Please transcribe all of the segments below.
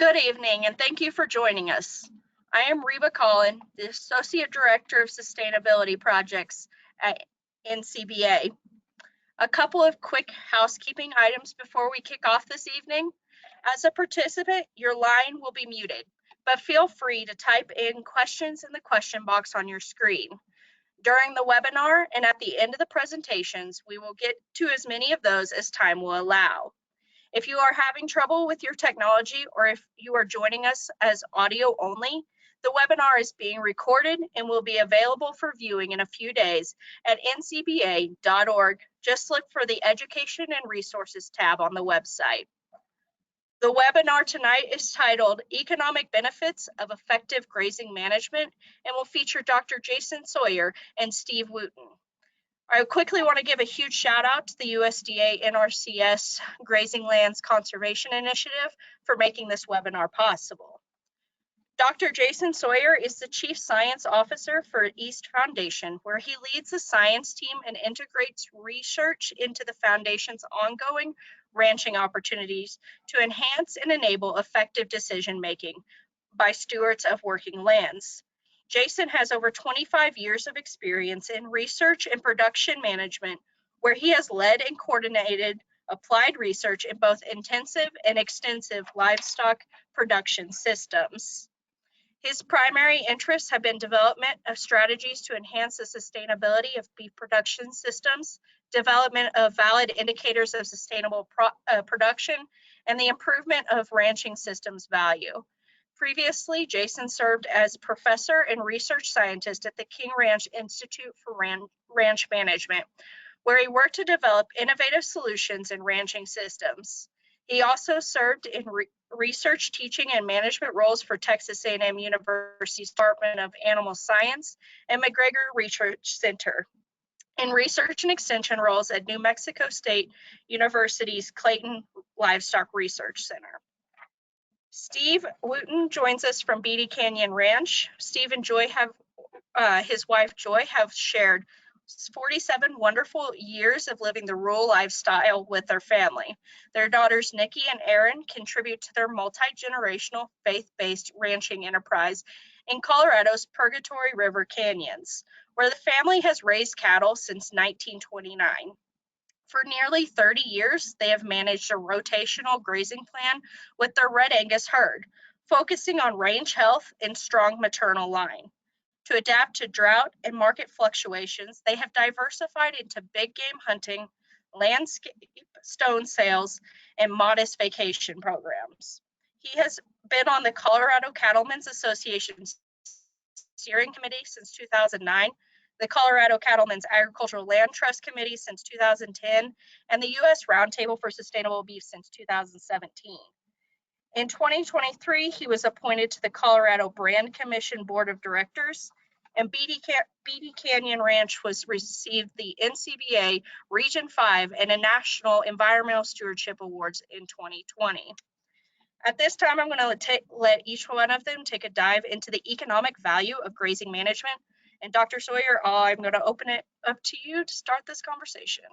Good evening, and thank you for joining us. I am Reba Collin, the Associate Director of Sustainability Projects at NCBA. A couple of quick housekeeping items before we kick off this evening. As a participant, your line will be muted, but feel free to type in questions in the question box on your screen. During the webinar and at the end of the presentations, we will get to as many of those as time will allow. If you are having trouble with your technology, or if you are joining us as audio only, the webinar is being recorded and will be available for viewing in a few days at ncba.org. Just look for the Education and Resources tab on the website. The webinar tonight is titled Economic Benefits of Effective Grazing Management and will feature Dr. Jason Sawyer and Steve Wooten. I quickly want to give a huge shout out to the USDA NRCS Grazing Lands Conservation Initiative for making this webinar possible. Dr. Jason Sawyer is the Chief Science Officer for East Foundation, where he leads the science team and integrates research into the foundation's ongoing ranching opportunities to enhance and enable effective decision making by stewards of working lands. Jason has over 25 years of experience in research and production management, where he has led and coordinated applied research in both intensive and extensive livestock production systems. His primary interests have been development of strategies to enhance the sustainability of beef production systems, development of valid indicators of sustainable production, and the improvement of ranching systems value. Previously, Jason served as professor and research scientist at the King Ranch Institute for Ranch Management, where he worked to develop innovative solutions in ranching systems. He also served in research, teaching, and management roles for Texas A&M University's Department of Animal Science and McGregor Research Center, in research and extension roles at New Mexico State University's Clayton Livestock Research Center. Steve Wooten joins us from Beatty Canyon Ranch. Steve and Joy his wife Joy have shared 47 wonderful years of living the rural lifestyle with their family. Their daughters Nikki and Erin contribute to their multi-generational faith-based ranching enterprise in Colorado's Purgatory River Canyons, where the family has raised cattle since 1929. For nearly 30 years, they have managed a rotational grazing plan with their Red Angus herd, focusing on range health and strong maternal line. To adapt to drought and market fluctuations, they have diversified into big game hunting, landscape stone sales, and modest vacation programs. He has been on the Colorado Cattlemen's Association's steering committee since 2009, the Colorado Cattlemen's Agricultural Land Trust Committee since 2010, and the U.S. Roundtable for Sustainable Beef since 2017. In 2023, he was appointed to the Colorado Brand Commission Board of Directors, and Beatty Canyon Ranch received the NCBA Region 5 and a National Environmental Stewardship Awards in 2020. At this time, I'm going to let each one of them take a dive into the economic value of grazing management. And Dr. Sawyer, I'm going to open it up to you to start this conversation.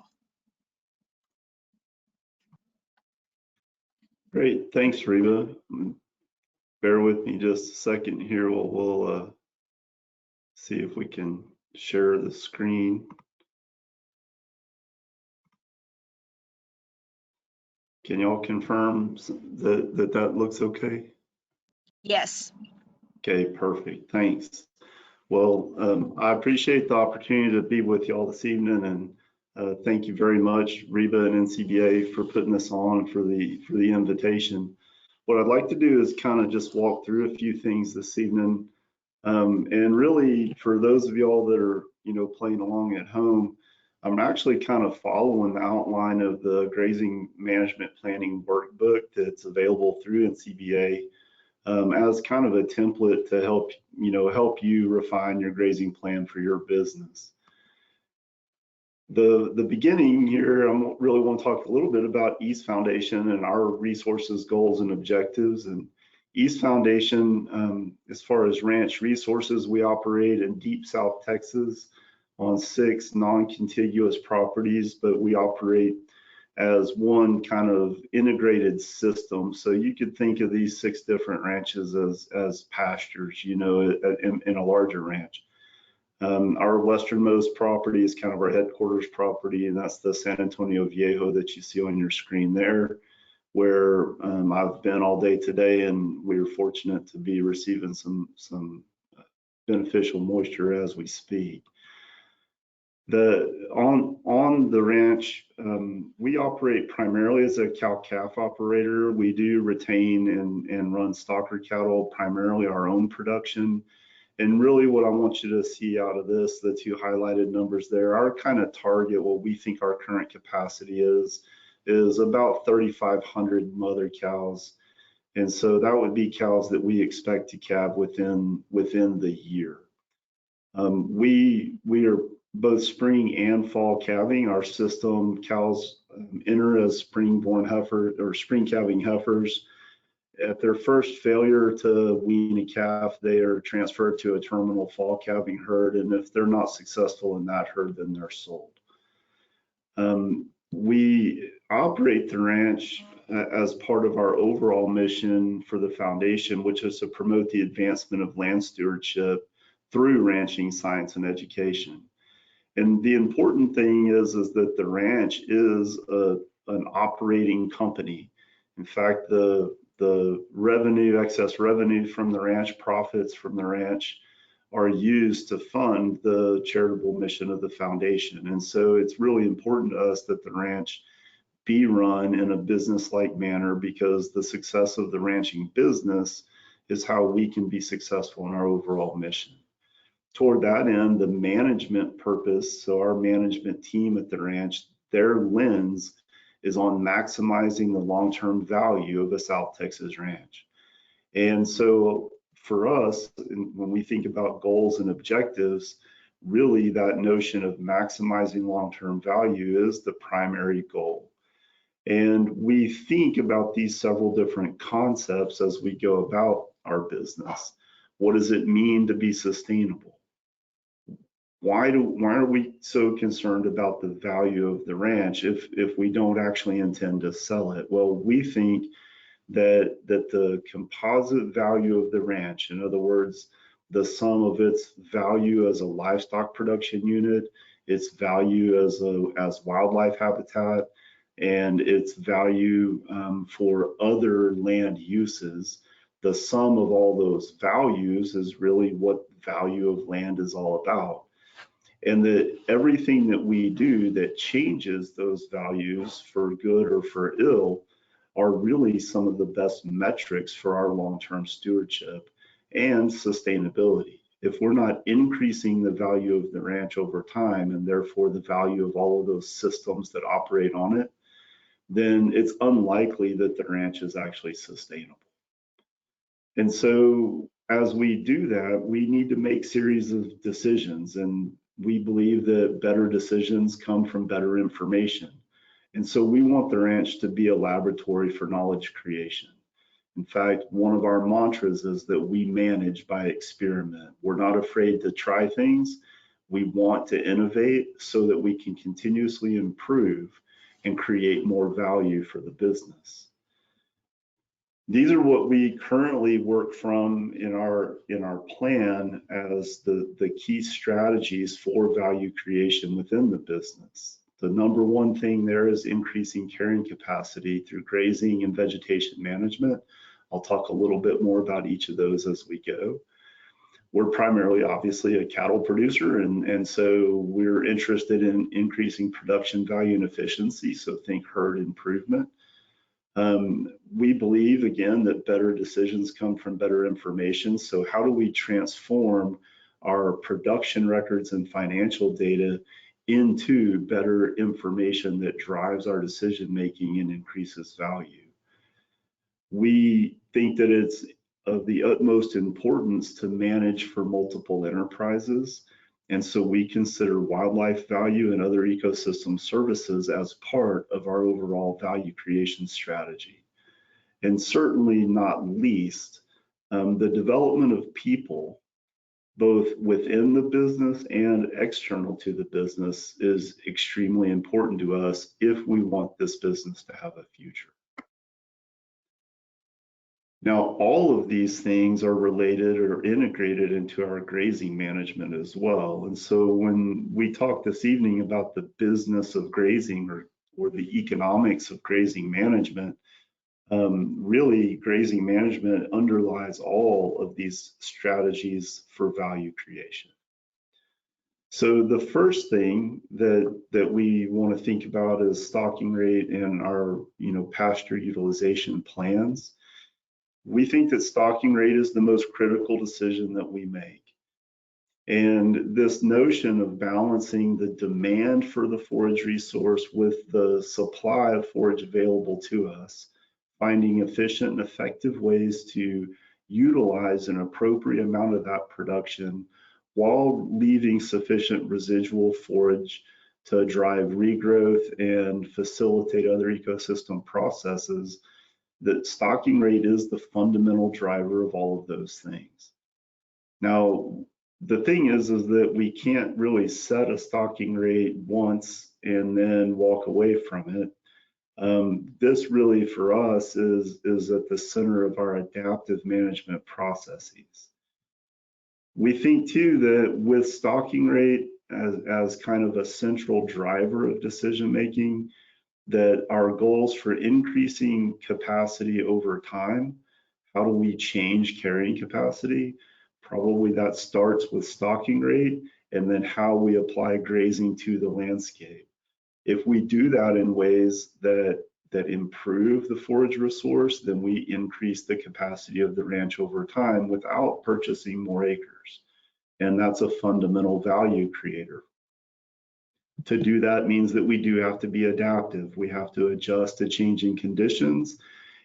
Great, thanks, Reba. Bear with me just a second here. We'll see if we can share the screen. Can y'all confirm that looks okay? Yes. Okay, perfect, thanks. Well, I appreciate the opportunity to be with y'all this evening, and thank you very much, Reba and NCBA, for putting this on, for the invitation. What I'd like to do is kind of just walk through a few things this evening, and really for those of y'all that are playing along at home, I'm actually kind of following the outline of the grazing management planning workbook that's available through NCBA. As kind of a template to help you refine your grazing plan for your business. The beginning here, I really want to talk a little bit about East Foundation and our resources, goals, and objectives. And East Foundation, as far as ranch resources, we operate in deep South Texas on 6 non-contiguous properties, but we operate as one kind of integrated system. So you could think of these 6 different ranches as pastures, you know, in a larger ranch. Our westernmost property is kind of our headquarters property, and that's the San Antonio Viejo that you see on your screen there, where I've been all day today, and we're fortunate to be receiving some beneficial moisture as we speak. On the ranch, we operate primarily as a cow-calf operator. We do retain and run stocker cattle, primarily our own production. And really what I want you to see out of this, the 2 highlighted numbers there, our kind of target, what we think our current capacity is about 3,500 mother cows. And so that would be cows that we expect to calve within the year. We are both spring and fall calving. Our system, cows enter as spring-born heifer or spring calving heifers. At their first failure to wean a calf, they are transferred to a terminal fall calving herd, and if they're not successful in that herd, then they're sold. We operate the ranch as part of our overall mission for the foundation, which is to promote the advancement of land stewardship through ranching science and education. And the important thing is that the ranch is an operating company. In fact, the revenue, excess revenue from the ranch, profits from the ranch are used to fund the charitable mission of the foundation. And so it's really important to us that the ranch be run in a business-like manner, because the success of the ranching business is how we can be successful in our overall mission. Toward that end, the management purpose, so our management team at the ranch, their lens is on maximizing the long-term value of a South Texas ranch. And so for us, when we think about goals and objectives, really that notion of maximizing long-term value is the primary goal. And we think about these several different concepts as we go about our business. What does it mean to be sustainable? Why are we so concerned about the value of the ranch if we don't actually intend to sell it? Well, we think that the composite value of the ranch, in other words, the sum of its value as a livestock production unit, its value as wildlife habitat, and its value for other land uses, the sum of all those values is really what value of land is all about. And that everything that we do that changes those values for good or for ill are really some of the best metrics for our long-term stewardship and sustainability. If we're not increasing the value of the ranch over time, and therefore the value of all of those systems that operate on it, then it's unlikely that the ranch is actually sustainable. And so as we do that, we need to make series of decisions, and we believe that better decisions come from better information. And so we want the ranch to be a laboratory for knowledge creation. In fact, one of our mantras is that we manage by experiment. We're not afraid to try things. We want to innovate so that we can continuously improve and create more value for the business. These are what we currently work from in our plan as the key strategies for value creation within the business. The number one thing there is increasing carrying capacity through grazing and vegetation management. I'll talk a little bit more about each of those as we go. We're primarily, obviously, a cattle producer, and so we're interested in increasing production value and efficiency, so think herd improvement. We believe, again, that better decisions come from better information. So how do we transform our production records and financial data into better information that drives our decision making and increases value? We think that it's of the utmost importance to manage for multiple enterprises. And so we consider wildlife value and other ecosystem services as part of our overall value creation strategy. And certainly not least, the development of people both within the business and external to the business, is extremely important to us if we want this business to have a future. Now, all of these things are related or integrated into our grazing management as well. And so when we talk this evening about the business of grazing or the economics of grazing management, really grazing management underlies all of these strategies for value creation. So the first thing that we want to think about is stocking rate and our pasture utilization plans. We think that stocking rate is the most critical decision that we make. And this notion of balancing the demand for the forage resource with the supply of forage available to us, finding efficient and effective ways to utilize an appropriate amount of that production while leaving sufficient residual forage to drive regrowth and facilitate other ecosystem processes, that stocking rate is the fundamental driver of all of those things. Now, the thing is that we can't really set a stocking rate once and then walk away from it. This really for us is at the center of our adaptive management processes. We think too that with stocking rate as kind of a central driver of decision making, that our goals for increasing capacity over time, how do we change carrying capacity? Probably that starts with stocking rate and then how we apply grazing to the landscape. If we do that in ways that improve the forage resource, then we increase the capacity of the ranch over time without purchasing more acres. And that's a fundamental value creator. To do that means that we do have to be adaptive. We have to adjust to changing conditions,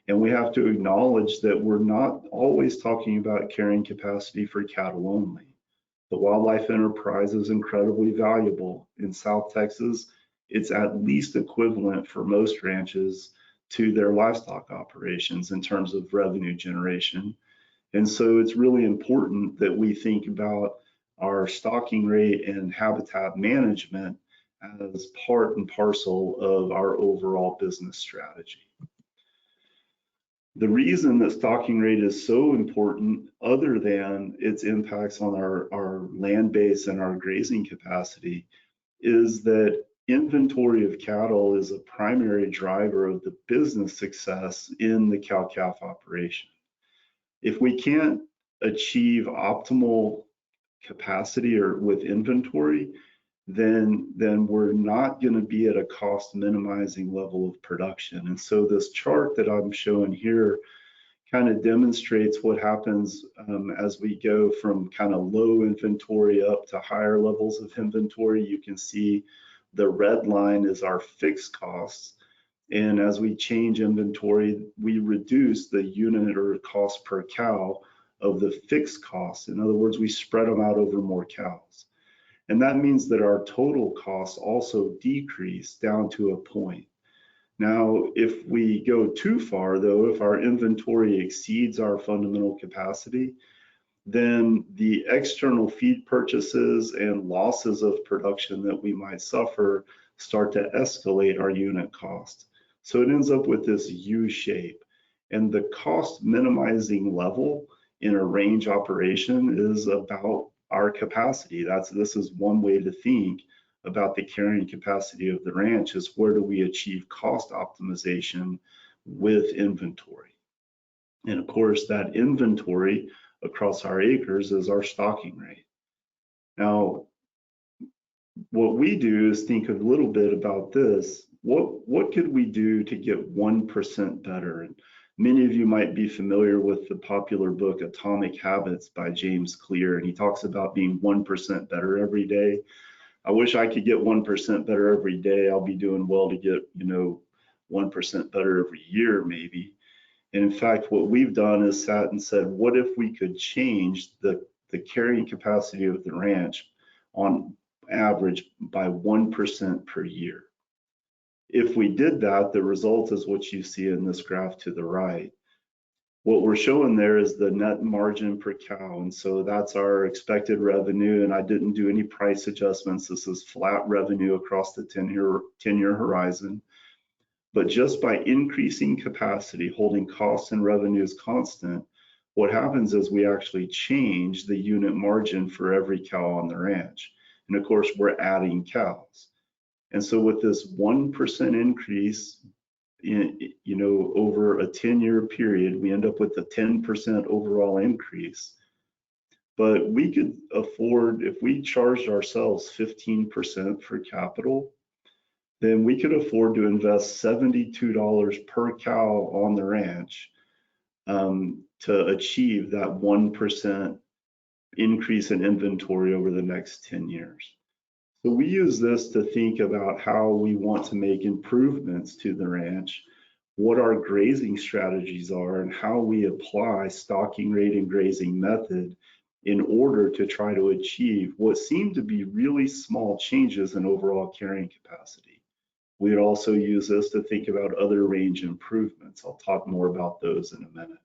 and we have to acknowledge that we're not always talking about carrying capacity for cattle only. The wildlife enterprise is incredibly valuable. In South Texas, it's at least equivalent for most ranches to their livestock operations in terms of revenue generation. And so it's really important that we think about our stocking rate and habitat management as part and parcel of our overall business strategy. The reason that stocking rate is so important, other than its impacts on our land base and our grazing capacity, is that inventory of cattle is a primary driver of the business success in the cow-calf operation. If we can't achieve optimal capacity or with inventory, then we're not going to be at a cost minimizing level of production. And so this chart that I'm showing here kind of demonstrates what happens as we go from kind of low inventory up to higher levels of inventory. You can see the red line is our fixed costs. And as we change inventory, we reduce the unit or cost per cow of the fixed costs. In other words, we spread them out over more cows. And that means that our total costs also decrease down to a point. Now, if we go too far, though, if our inventory exceeds our fundamental capacity, then the external feed purchases and losses of production that we might suffer start to escalate our unit cost. So it ends up with this U shape. And the cost minimizing level in a range operation is about our capacity. This is one way to think about the carrying capacity of the ranch, is where do we achieve cost optimization with inventory. And of course, that inventory across our acres is our stocking rate. Now, what we do is think a little bit about this. What could we do to get 1% better? And many of you might be familiar with the popular book Atomic Habits by James Clear, and he talks about being 1% better every day. I wish I could get 1% better every day. I'll be doing well to get 1% better every year maybe. And in fact, what we've done is sat and said, what if we could change the carrying capacity of the ranch on average by 1% per year? If we did that, the result is what you see in this graph to the right. What we're showing there is the net margin per cow. And so that's our expected revenue. And I didn't do any price adjustments. This is flat revenue across the 10-year horizon. But just by increasing capacity, holding costs and revenues constant, what happens is we actually change the unit margin for every cow on the ranch. And of course, we're adding cows. And so with this 1% increase over a 10-year period, we end up with a 10% overall increase. But we could afford, if we charged ourselves 15% for capital, then we could afford to invest $72 per cow on the ranch to achieve that 1% increase in inventory over the next 10 years. So we use this to think about how we want to make improvements to the ranch, what our grazing strategies are, and how we apply stocking rate and grazing method in order to try to achieve what seem to be really small changes in overall carrying capacity. We'd also use this to think about other range improvements. I'll talk more about those in a minute.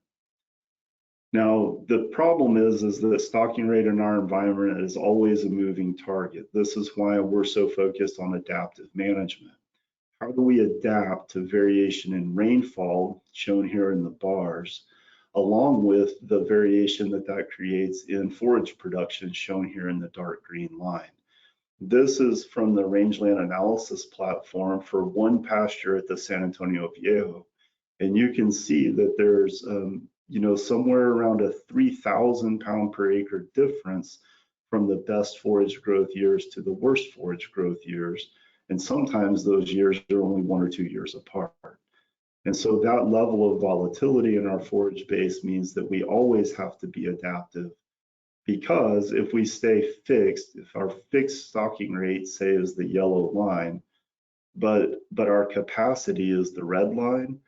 Now, the problem is that stocking rate in our environment is always a moving target. This is why we're so focused on adaptive management. How do we adapt to variation in rainfall, shown here in the bars, along with the variation that creates in forage production, shown here in the dark green line? This is from the rangeland analysis platform for one pasture at the San Antonio Viejo. And you can see that there's somewhere around a 3,000 pound per acre difference from the best forage growth years to the worst forage growth years. And sometimes those years are only 1 or 2 years apart. And so that level of volatility in our forage base means that we always have to be adaptive, because if we stay fixed, if our fixed stocking rate, say, is the yellow line, but our capacity is the red line,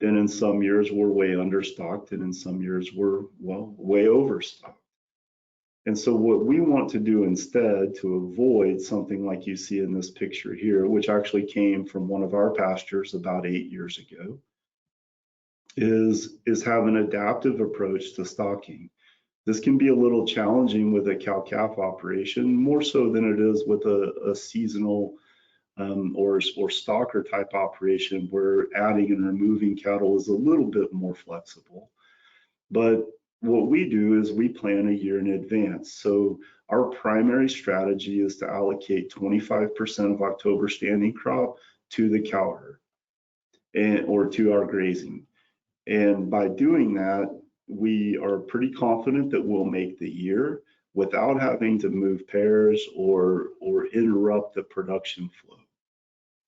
then in some years we're way understocked, and in some years we're, well, way overstocked. And so what we want to do instead, to avoid something like you see in this picture here, which actually came from one of our pastures about 8 years ago, is have an adaptive approach to stocking. This can be a little challenging with a cow-calf operation, more so than it is with a seasonal or stalker type operation, where adding and removing cattle is a little bit more flexible. But what we do is we plan a year in advance. So our primary strategy is to allocate 25% of October standing crop to the cow herd or to our grazing. And by doing that, we are pretty confident that we'll make the year without having to move pairs or interrupt the production flow.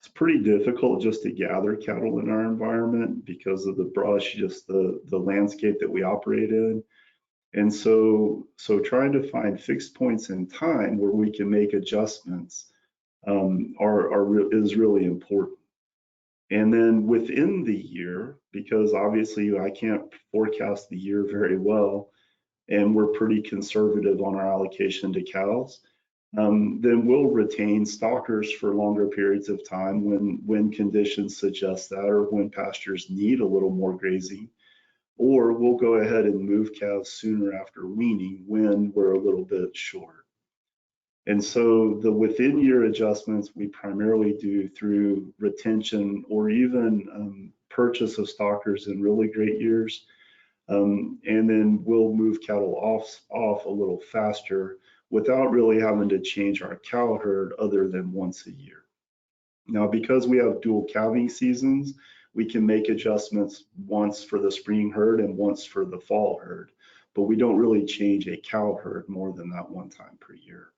It's pretty difficult just to gather cattle in our environment because of the brush, just the landscape that we operate in. And so trying to find fixed points in time where we can make adjustments is really important. And then within the year, because obviously I can't forecast the year very well, and we're pretty conservative on our allocation to cows, then we'll retain stockers for longer periods of time when conditions suggest that, or when pastures need a little more grazing, or we'll go ahead and move calves sooner after weaning when we're a little bit short. And so the within year adjustments we primarily do through retention or even purchase of stockers in really great years. And then we'll move cattle off a little faster without really having to change our cow herd other than once a year. Now, because we have dual calving seasons, we can make adjustments once for the spring herd and once for the fall herd, but we don't really change a cow herd more than that one time per year.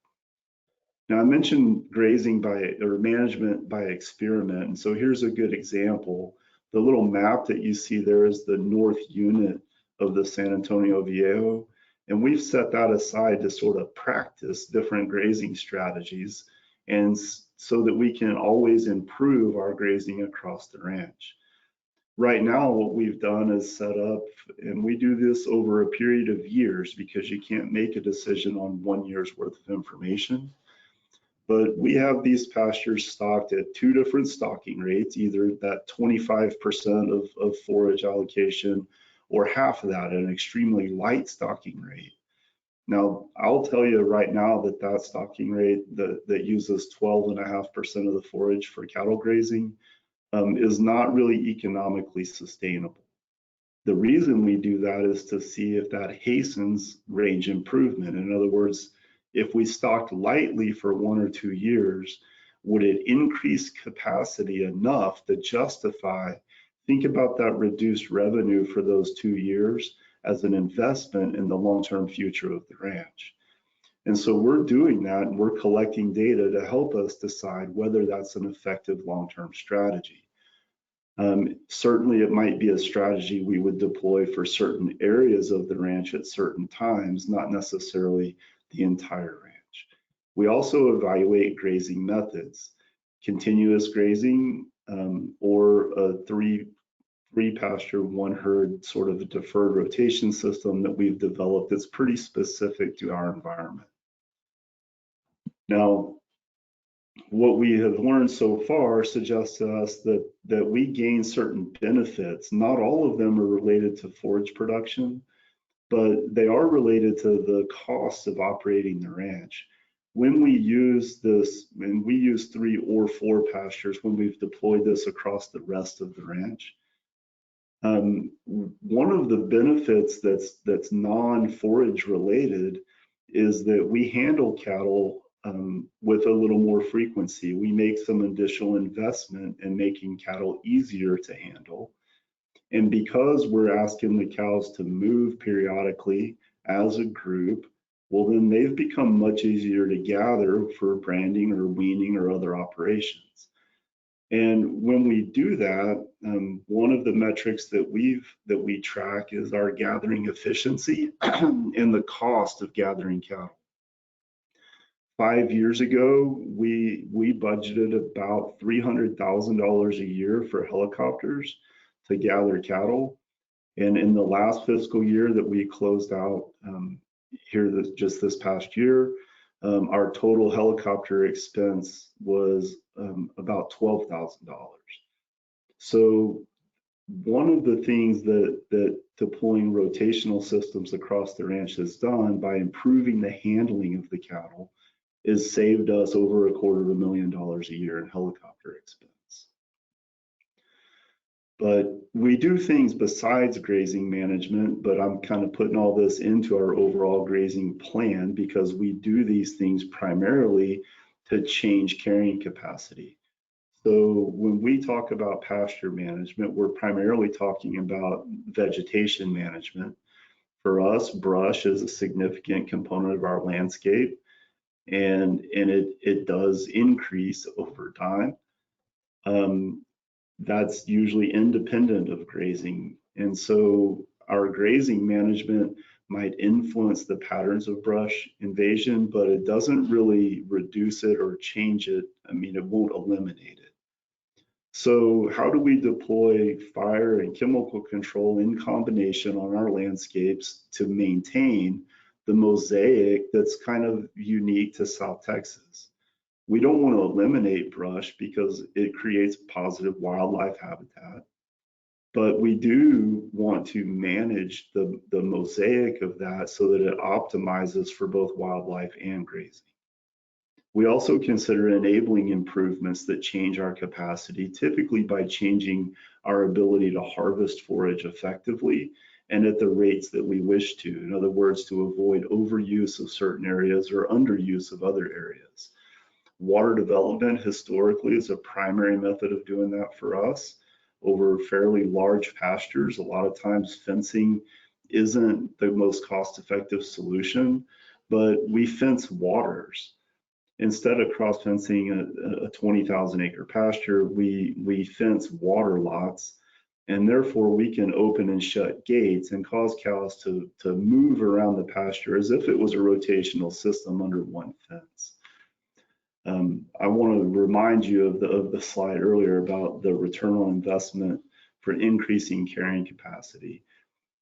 Now, I mentioned grazing or management by experiment, and so here's a good example. The little map that you see there is the north unit of the San Antonio Viejo, and we've set that aside to sort of practice different grazing strategies, and so that we can always improve our grazing across the ranch. Right now, what we've done is set up, and we do this over a period of years because you can't make a decision on 1 year's worth of information. But we have these pastures stocked at 2 different stocking rates, either that 25% of forage allocation or half of that at an extremely light stocking rate. Now, I'll tell you right now that that stocking rate that uses 12.5% of the forage for cattle grazing is not really economically sustainable. The reason we do that is to see if that hastens range improvement. In other words, if we stocked lightly for 1 or 2 years, would it increase capacity enough to justify, think about that reduced revenue for those 2 years as an investment in the long-term future of the ranch. And so we're doing that, and we're collecting data to help us decide whether that's an effective long-term strategy. Certainly it might be a strategy we would deploy for certain areas of the ranch at certain times, not necessarily the entire ranch. We also evaluate grazing methods, continuous grazing, or a three pasture, 1 herd sort of a deferred rotation system that we've developed that's pretty specific to our environment. Now, what we have learned so far suggests to us that we gain certain benefits. Not all of them are related to forage production, but they are related to the cost of operating the ranch. When we use this, and we use 3 or 4 pastures when we've deployed this across the rest of the ranch, one of the benefits that's non-forage related is that we handle cattle with a little more frequency. We make some additional investment in making cattle easier to handle. And because we're asking the cows to move periodically as a group, well, then they've become much easier to gather for branding or weaning or other operations. And when we do that, one of the metrics that we track is our gathering efficiency and the cost of gathering cattle. 5 years ago, we budgeted about $300,000 a year for helicopters to gather cattle. And in the last fiscal year that we closed out just this past year, our total helicopter expense was about $12,000. So one of the things that deploying rotational systems across the ranch has done by improving the handling of the cattle is saved us over $250,000 a year in helicopter expense. But we do things besides grazing management, but I'm kind of putting all this into our overall grazing plan because we do these things primarily to change carrying capacity. So when we talk about pasture management, we're primarily talking about vegetation management. For us, brush is a significant component of our landscape, and it does increase over time. That's usually independent of grazing. And so our grazing management might influence the patterns of brush invasion, but it doesn't really reduce it or change it. I mean, it won't eliminate it. So how do we deploy fire and chemical control in combination on our landscapes to maintain the mosaic that's kind of unique to South Texas? We don't want to eliminate brush because it creates positive wildlife habitat, but we do want to manage the mosaic of that so that it optimizes for both wildlife and grazing. We also consider enabling improvements that change our capacity, typically by changing our ability to harvest forage effectively and at the rates that we wish to. In other words, to avoid overuse of certain areas or underuse of other areas. Water development historically is a primary method of doing that for us over fairly large pastures. A lot of times fencing isn't the most cost-effective solution, but we fence waters. Instead of cross fencing a 20,000 acre pasture, we fence water lots, and therefore we can open and shut gates and cause cows to move around the pasture as if it was a rotational system under one fence. I want to remind you of the slide earlier about the return on investment for increasing carrying capacity.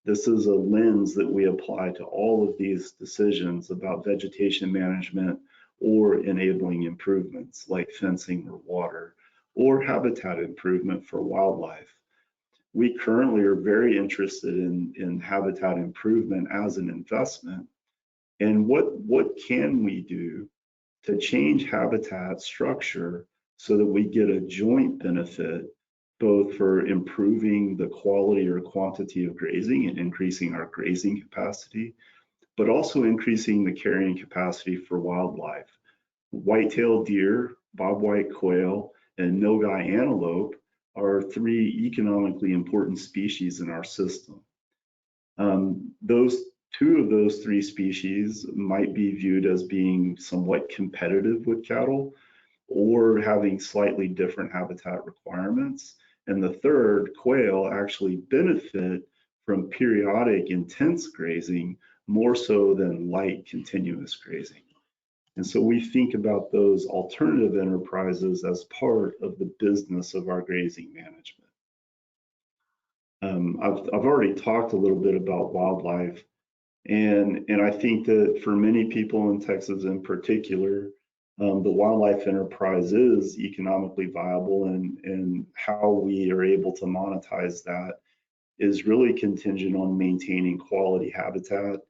This is a lens that we apply to all of these decisions about vegetation management or enabling improvements like fencing or water or habitat improvement for wildlife. we currently are very interested in habitat improvement as an investment. And what can we do to change habitat structure so that we get a joint benefit, both for improving the quality or quantity of grazing and increasing our grazing capacity, but also increasing the carrying capacity for wildlife. White-tailed deer, bobwhite quail, and nilgai antelope are 3 economically important species in our system. Those 2 of those 3 species might be viewed as being somewhat competitive with cattle or having slightly different habitat requirements. And the third, quail, actually benefit from periodic intense grazing more so than light continuous grazing. And so we think about those alternative enterprises as part of the business of our grazing management. I've already talked a little bit about wildlife, and I think that for many people in Texas in particular, the wildlife enterprise is economically viable, and how we are able to monetize that is really contingent on maintaining quality habitat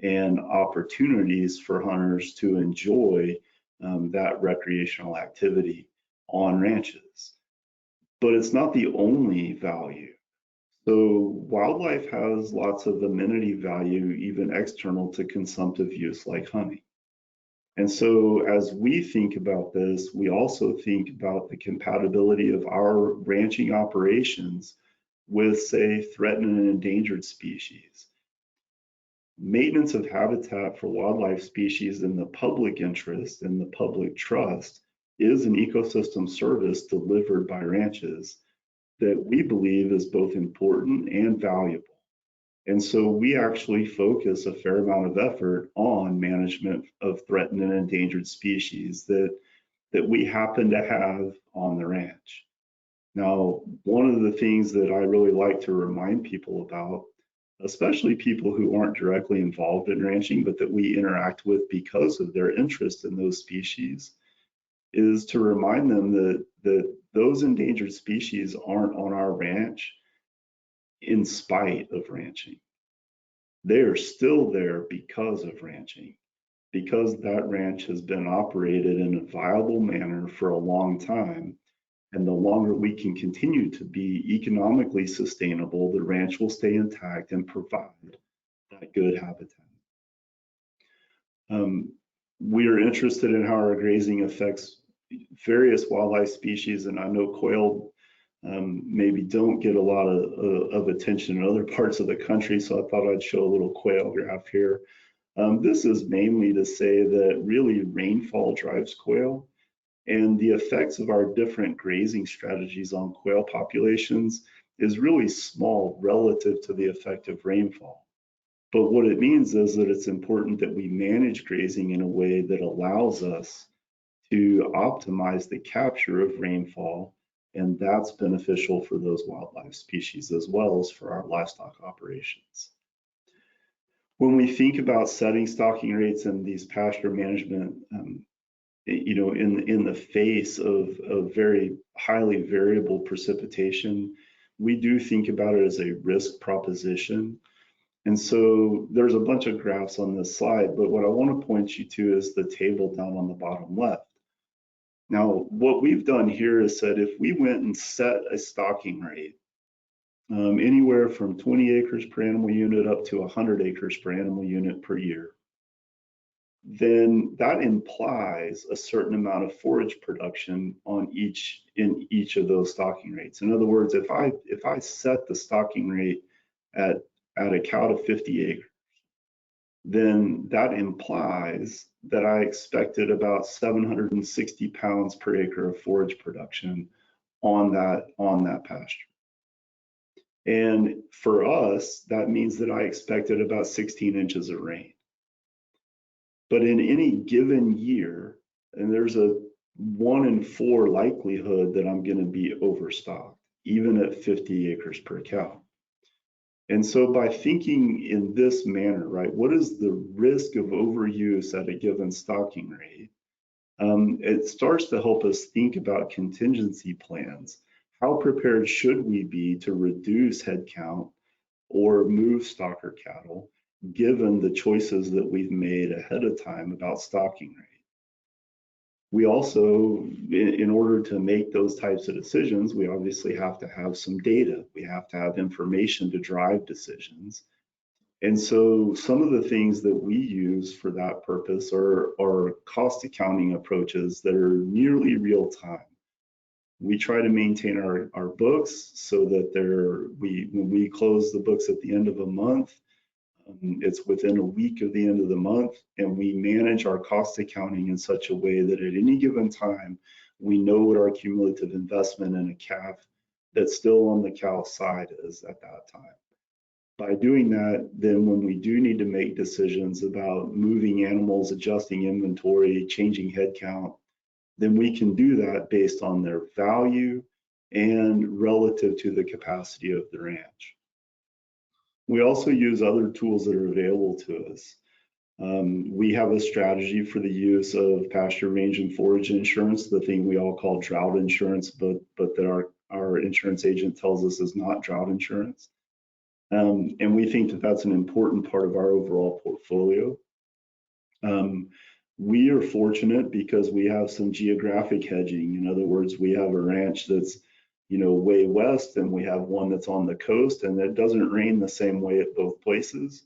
and opportunities for hunters to enjoy that recreational activity on ranches. But it's not the only value. So wildlife has lots of amenity value, even external to consumptive use like hunting. And so as we think about this, we also think about the compatibility of our ranching operations with, say, threatened and endangered species. Maintenance of habitat for wildlife species in the public interest and the public trust is an ecosystem service delivered by ranches that we believe is both important and valuable. And so we actually focus a fair amount of effort on management of threatened and endangered species that we happen to have on the ranch. Now, one of the things that I really like to remind people about, especially people who aren't directly involved in ranching, but that we interact with because of their interest in those species, is to remind them that those endangered species aren't on our ranch in spite of ranching. They are still there because of ranching, because that ranch has been operated in a viable manner for a long time. And the longer we can continue to be economically sustainable, the ranch will stay intact and provide that good habitat. We are interested in how our grazing affects various wildlife species, and I know quail maybe don't get a lot of attention in other parts of the country, so I thought I'd show a little quail graph here. This is mainly to say that really rainfall drives quail, and the effects of our different grazing strategies on quail populations is really small relative to the effect of rainfall. But what it means is that it's important that we manage grazing in a way that allows us to optimize the capture of rainfall, and that's beneficial for those wildlife species as well as for our livestock operations. When we think about setting stocking rates and these pasture management, you know, in the face of very highly variable precipitation, we do think about it as a risk proposition. And so there's a bunch of graphs on this slide, but what I want to point you to is the table down on the bottom left. Now, what we've done here is said if we went and set a stocking rate anywhere from 20 acres per animal unit up to 100 acres per animal unit per year, then that implies a certain amount of forage production in each of those stocking rates. In other words, if I set the stocking rate at a cow to 50 acres, then that implies that I expected about 760 pounds per acre of forage production on that pasture. And for us, that means that I expected about 16 inches of rain. But in any given year, and there's a 1 in 4 likelihood that I'm going to be overstocked, even at 50 acres per cow. And so by thinking in this manner, right, what is the risk of overuse at a given stocking rate? It starts to help us think about contingency plans how prepared should we be to reduce headcount or move stocker cattle, given the choices that we've made ahead of time about stocking rate? We also, in order to make those types of decisions, we obviously have to have some data. We have to have information to drive decisions. And so some of the things that we use for that purpose are cost accounting approaches that are nearly real time. We try to maintain our books so that when we close the books at the end of a month, it's within a week of the end of the month, and we manage our cost accounting in such a way that at any given time, we know what our cumulative investment in a calf that's still on the cow side is at that time. By doing that, then when we do need to make decisions about moving animals, adjusting inventory, changing headcount, then we can do that based on their value and relative to the capacity of the ranch. We also use other tools that are available to us. We have a strategy for the use of pasture, range, and forage insurance, the thing we all call drought insurance, but that our insurance agent tells us is not drought insurance. And we think that that's an important part of our overall portfolio. We are fortunate because we have some geographic hedging. In other words, we have a ranch that's way west, and we have one that's on the coast, and it doesn't rain the same way at both places.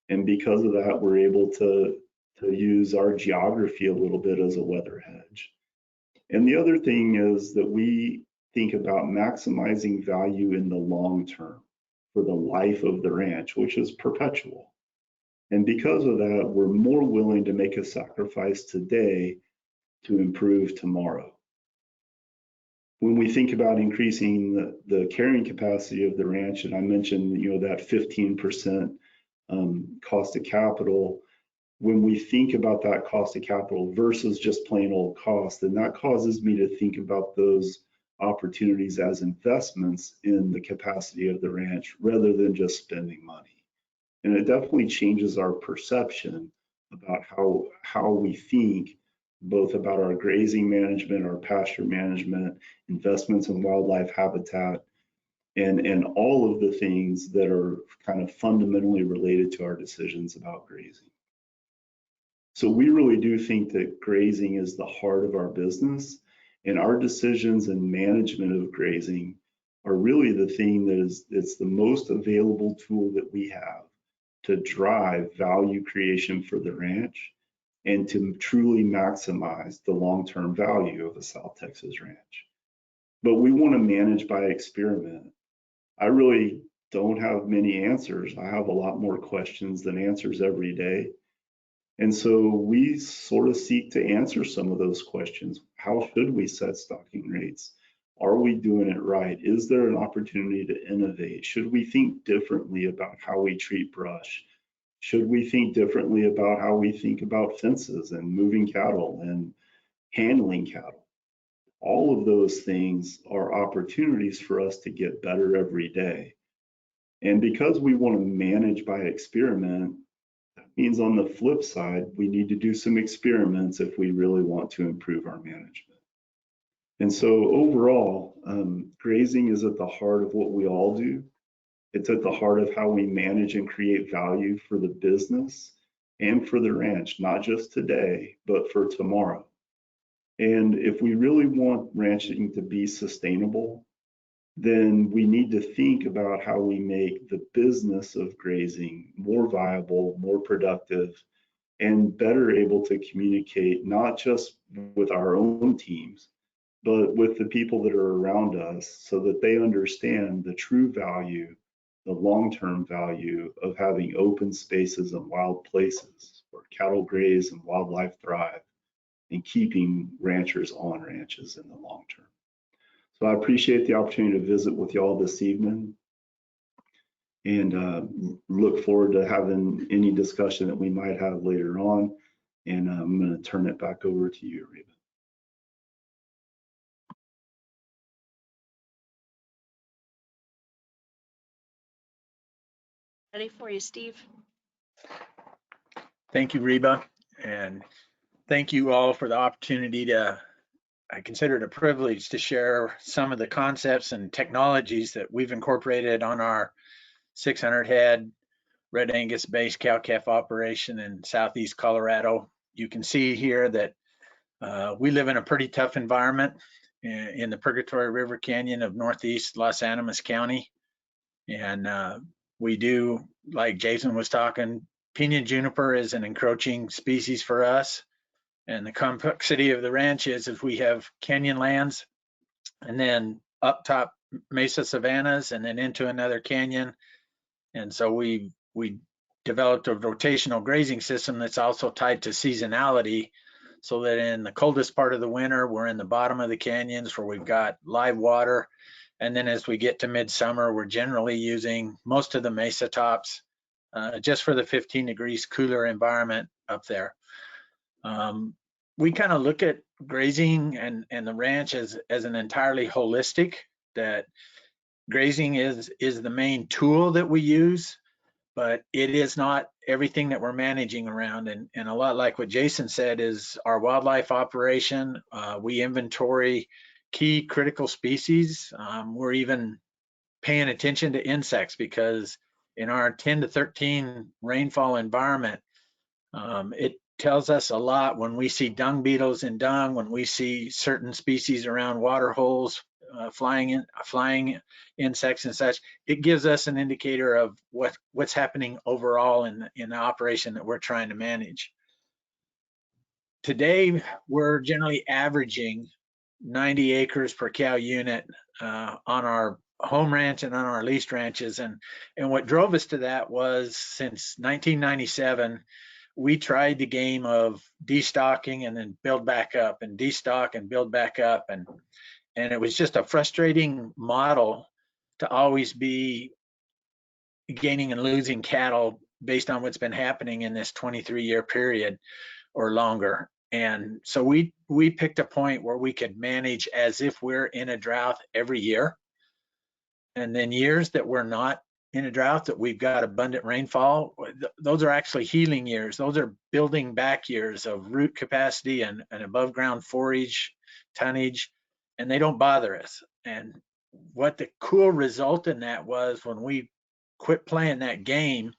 And because of that, we're able to use our geography a little bit as a weather hedge. And the other thing is that we think about maximizing value in the long term for the life of the ranch, which is perpetual. And because of that, we're more willing to make a sacrifice today to improve tomorrow. When we think about increasing the carrying capacity of the ranch, and I mentioned that 15% cost of capital, when we think about that cost of capital versus just plain old cost, then that causes me to think about those opportunities as investments in the capacity of the ranch rather than just spending money. And it definitely changes our perception about how we think both about our grazing management, our pasture management, investments in wildlife habitat, and all of the things that are kind of fundamentally related to our decisions about grazing. So we really do think that grazing is the heart of our business, and our decisions and management of grazing are really the thing it's the most available tool that we have to drive value creation for the ranch and to truly maximize the long-term value of a South Texas ranch. But we want to manage by experiment. I really don't have many answers. I have a lot more questions than answers every day. And so we sort of seek to answer some of those questions. How should we set stocking rates? Are we doing it right? Is there an opportunity to innovate? Should we think differently about how we treat brush? Should we think differently about how we think about fences and moving cattle and handling cattle? All of those things are opportunities for us to get better every day. And because we want to manage by experiment, that means on the flip side, we need to do some experiments if we really want to improve our management. And so overall, grazing is at the heart of what we all do. It's at the heart of how we manage and create value for the business and for the ranch, not just today, but for tomorrow. And if we really want ranching to be sustainable, then we need to think about how we make the business of grazing more viable, more productive, and better able to communicate not just with our own teams, but with the people that are around us so that they understand the true value, the long-term value of having open spaces and wild places where cattle graze and wildlife thrive, and keeping ranchers on ranches in the long term. So I appreciate the opportunity to visit with y'all this evening, and look forward to having any discussion that we might have later on. And I'm going to turn it back over to you, Reba. Ready for you, Steve. Thank you, Reba, and thank you all for the opportunity to I consider it a privilege to share some of the concepts and technologies that we've incorporated on our 600 head Red Angus based cow-calf operation in Southeast Colorado. You can see here that we live in a pretty tough environment in the Purgatory River Canyon of Northeast Los Animas County. And we do, like Jason was talking, pinyon juniper is an encroaching species for us. And the complexity of the ranch is we have canyon lands and then up top mesa savannas and then into another canyon. And so we developed a rotational grazing system that's also tied to seasonality, so that in the coldest part of the winter, we're in the bottom of the canyons where we've got live water. And then as we get to midsummer, we're generally using most of the mesa tops just for the 15 degrees cooler environment up there. We kind of look at grazing and the ranch as an entirely holistic, that grazing is the main tool that we use, but it is not everything that we're managing around. And a lot like what Jason said is our wildlife operation. We inventory key critical species. We're even paying attention to insects, because in our 10 to 13 rainfall environment, it tells us a lot when we see dung beetles in dung, when we see certain species around water holes, flying insects and such. It gives us an indicator of what's happening overall in the operation that we're trying to manage. Today, we're generally averaging 90 acres per cow unit on our home ranch and on our leased ranches. And what drove us to that was, since 1997, we tried the game of destocking and then build back up, and destock and build back up. And it was just a frustrating model to always be gaining and losing cattle based on what's been happening in this 23-year period or longer. And so we picked a point where we could manage as if we're in a drought every year. And then years that we're not in a drought, that we've got abundant rainfall, those are actually healing years. Those are building back years of root capacity and above ground forage tonnage, and they don't bother us. And what the cool result in that was, when we quit playing that game,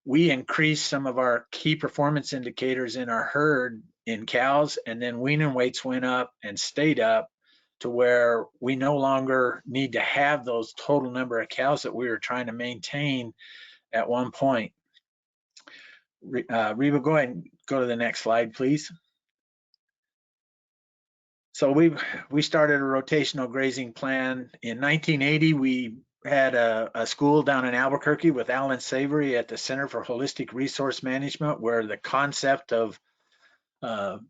we increased some of our key performance indicators in our herd in cows, and then weaning weights went up and stayed up, to where we no longer need to have those total number of cows that we were trying to maintain at one point. Reba, go ahead and go to the next slide, please. So we started a rotational grazing plan. In 1980, we had a school down in Albuquerque with Alan Savory at the Center for Holistic Resource Management, where the concept of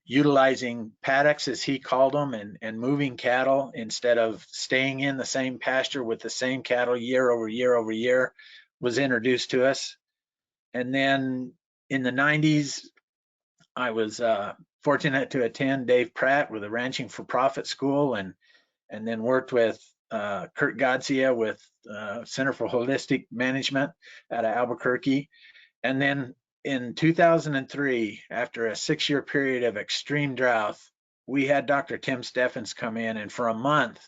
utilizing paddocks, as he called them, and moving cattle instead of staying in the same pasture with the same cattle year over year over year was introduced to us. And then in the 90s, I was fortunate to attend Dave Pratt with the Ranching for Profit School, and then worked with Kurt Godzia with Center for Holistic Management out of Albuquerque. And then in 2003, after a 6-year period of extreme drought, we had Dr. Tim Steffens come in, and for a month,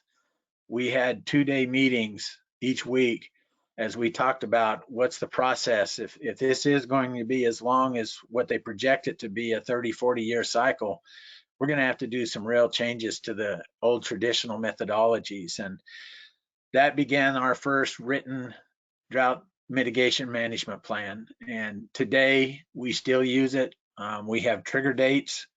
we had 2-day meetings each week as we talked about what's the process. If this is going to be as long as what they project it to be, a 30, 40-year cycle, we're going to have to do some real changes to the old traditional methodologies. And that began our first written drought mitigation management plan. And today we still use it. We have trigger dates.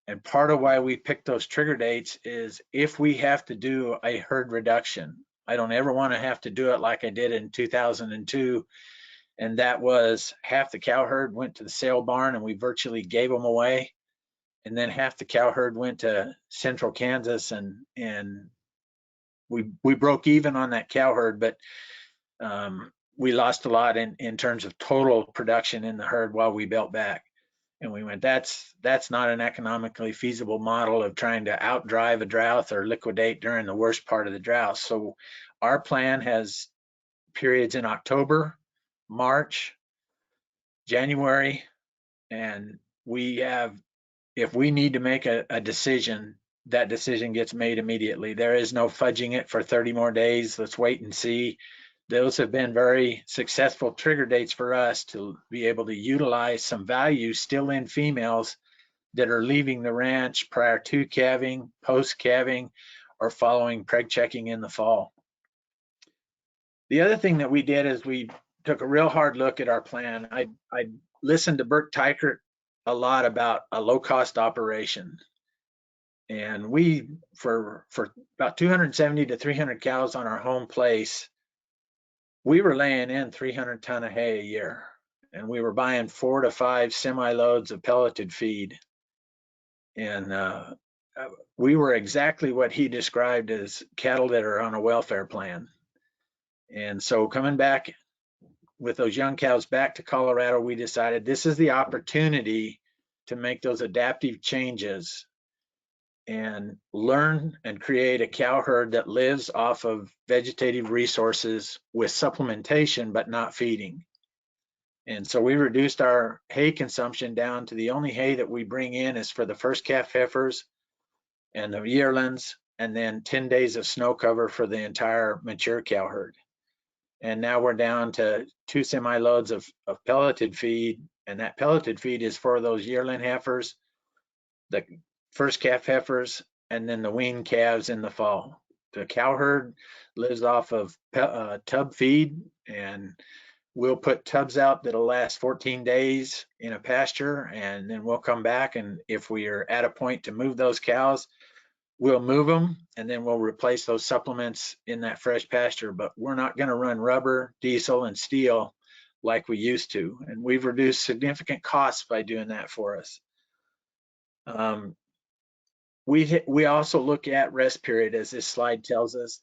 And part of why we picked those trigger dates is if we have to do a herd reduction. I don't ever want to have to do it like I did in 2002. And that was half the cow herd went to the sale barn and we virtually gave them away. And then half the cow herd went to central Kansas, and we broke even on that cow herd, but we lost a lot in terms of total production in the herd while we built back. And we went, that's not an economically feasible model of trying to outdrive a drought or liquidate during the worst part of the drought. So our plan has periods in October, March, January, and we have, if we need to make a decision that decision gets made immediately. There is no fudging it for 30 more days. Let's wait and see. Those have been very successful trigger dates for us to be able to utilize some value still in females that are leaving the ranch prior to calving, post calving, or following preg checking in the fall. The other thing that we did is we took a real hard look at our plan. I listened to Bert Teichert a lot about a low-cost operation. And we, for about 270 to 300 cows on our home place, we were laying in 300 ton of hay a year. And we were buying 4 to 5 semi-loads of pelleted feed. And we were exactly what he described as cattle that are on a welfare plan. And so coming back with those young cows back to Colorado, we decided this is the opportunity to make those adaptive changes and learn and create a cow herd that lives off of vegetative resources with supplementation, but not feeding. And so we reduced our hay consumption down to the only hay that we bring in is for the first calf heifers and the yearlings, and then 10 days of snow cover for the entire mature cow herd. And now we're down to 2 semi-loads of pelleted feed, and that pelleted feed is for those yearling heifers, the first calf heifers, and then the weaned calves in the fall. The cow herd lives off of tub feed, and we'll put tubs out that'll last 14 days in a pasture, and then we'll come back, and if we are at a point to move those cows, we'll move them, and then we'll replace those supplements in that fresh pasture. But we're not going to run rubber, diesel, and steel like we used to, and we've reduced significant costs by doing that for us. We also look at rest period, as this slide tells us,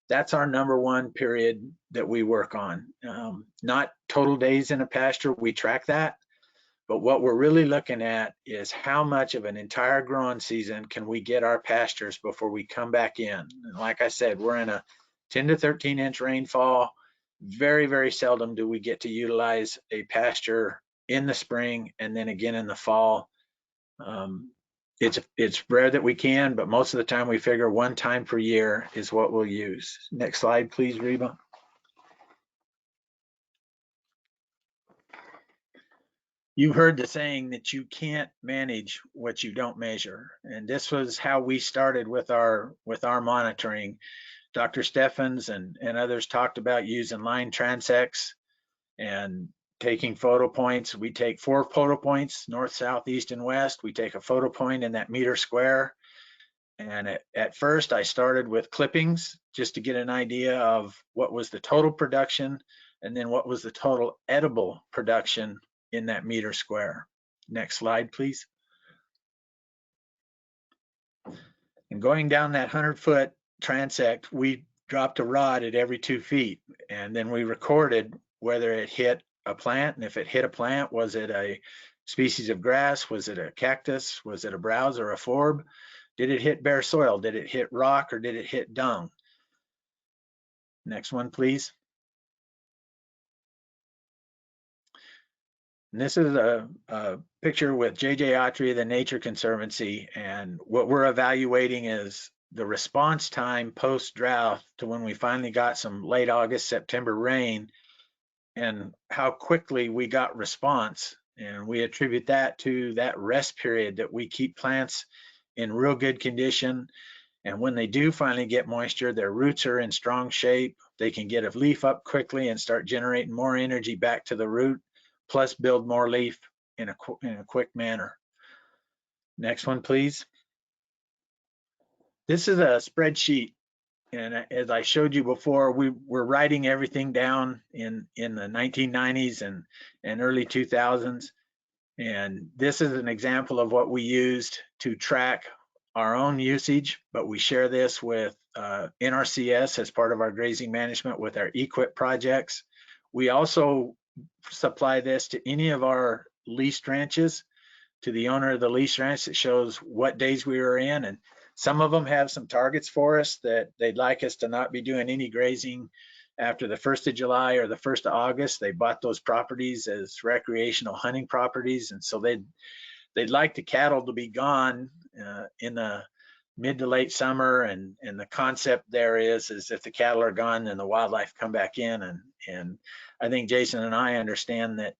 that's our #1 period that we work on. Not total days in a pasture, we track that, but what we're really looking at is how much of an entire growing season can we get our pastures before we come back in. And like I said, we're in a 10 to 13 inch rainfall. Very, very seldom do we get to utilize a pasture in the spring and then again in the fall. It's rare that we can, but most of the time we figure 1 time per year is what we'll use. Next slide, please, Reba. You've heard the saying that you can't manage what you don't measure. And this was how we started with our monitoring. Dr. Steffens and others talked about using line transects and taking photo points. We take 4 photo points, north, south, east, and west. We take a photo point in that meter square. And at first I started with clippings just to get an idea of what was the total production and then what was the total edible production in that meter square. Next slide, please. And going down that 100-foot transect, we dropped a rod at every 2 feet, and then we recorded whether it hit a plant, and if it hit a plant, was it a species of grass? Was it a cactus? Was it a browse or a forb? Did it hit bare soil? Did it hit rock, or did it hit dung? Next one, please. And this is a picture with J.J. Autry of the Nature Conservancy, and what we're evaluating is the response time post-drought to when we finally got some late August, September rain, and how quickly we got response. And we attribute that to that rest period that we keep plants in real good condition. And when they do finally get moisture, their roots are in strong shape. They can get a leaf up quickly and start generating more energy back to the root, plus build more leaf in a quick manner. Next one, please. This is a spreadsheet, and as I showed you before, we were writing everything down in the 1990s and early 2000s. And this is an example of what we used to track our own usage, but we share this with NRCS as part of our grazing management with our equip projects. We also supply this to any of our leased ranches, to the owner of the leased ranch that shows what days we were in. And some of them have some targets for us that they'd like us to not be doing any grazing after the 1st of July or the 1st of August. They bought those properties as recreational hunting properties. And so they'd like the cattle to be gone in the mid to late summer, and the concept there is if the cattle are gone, then the wildlife come back in, and I think Jason and I understand that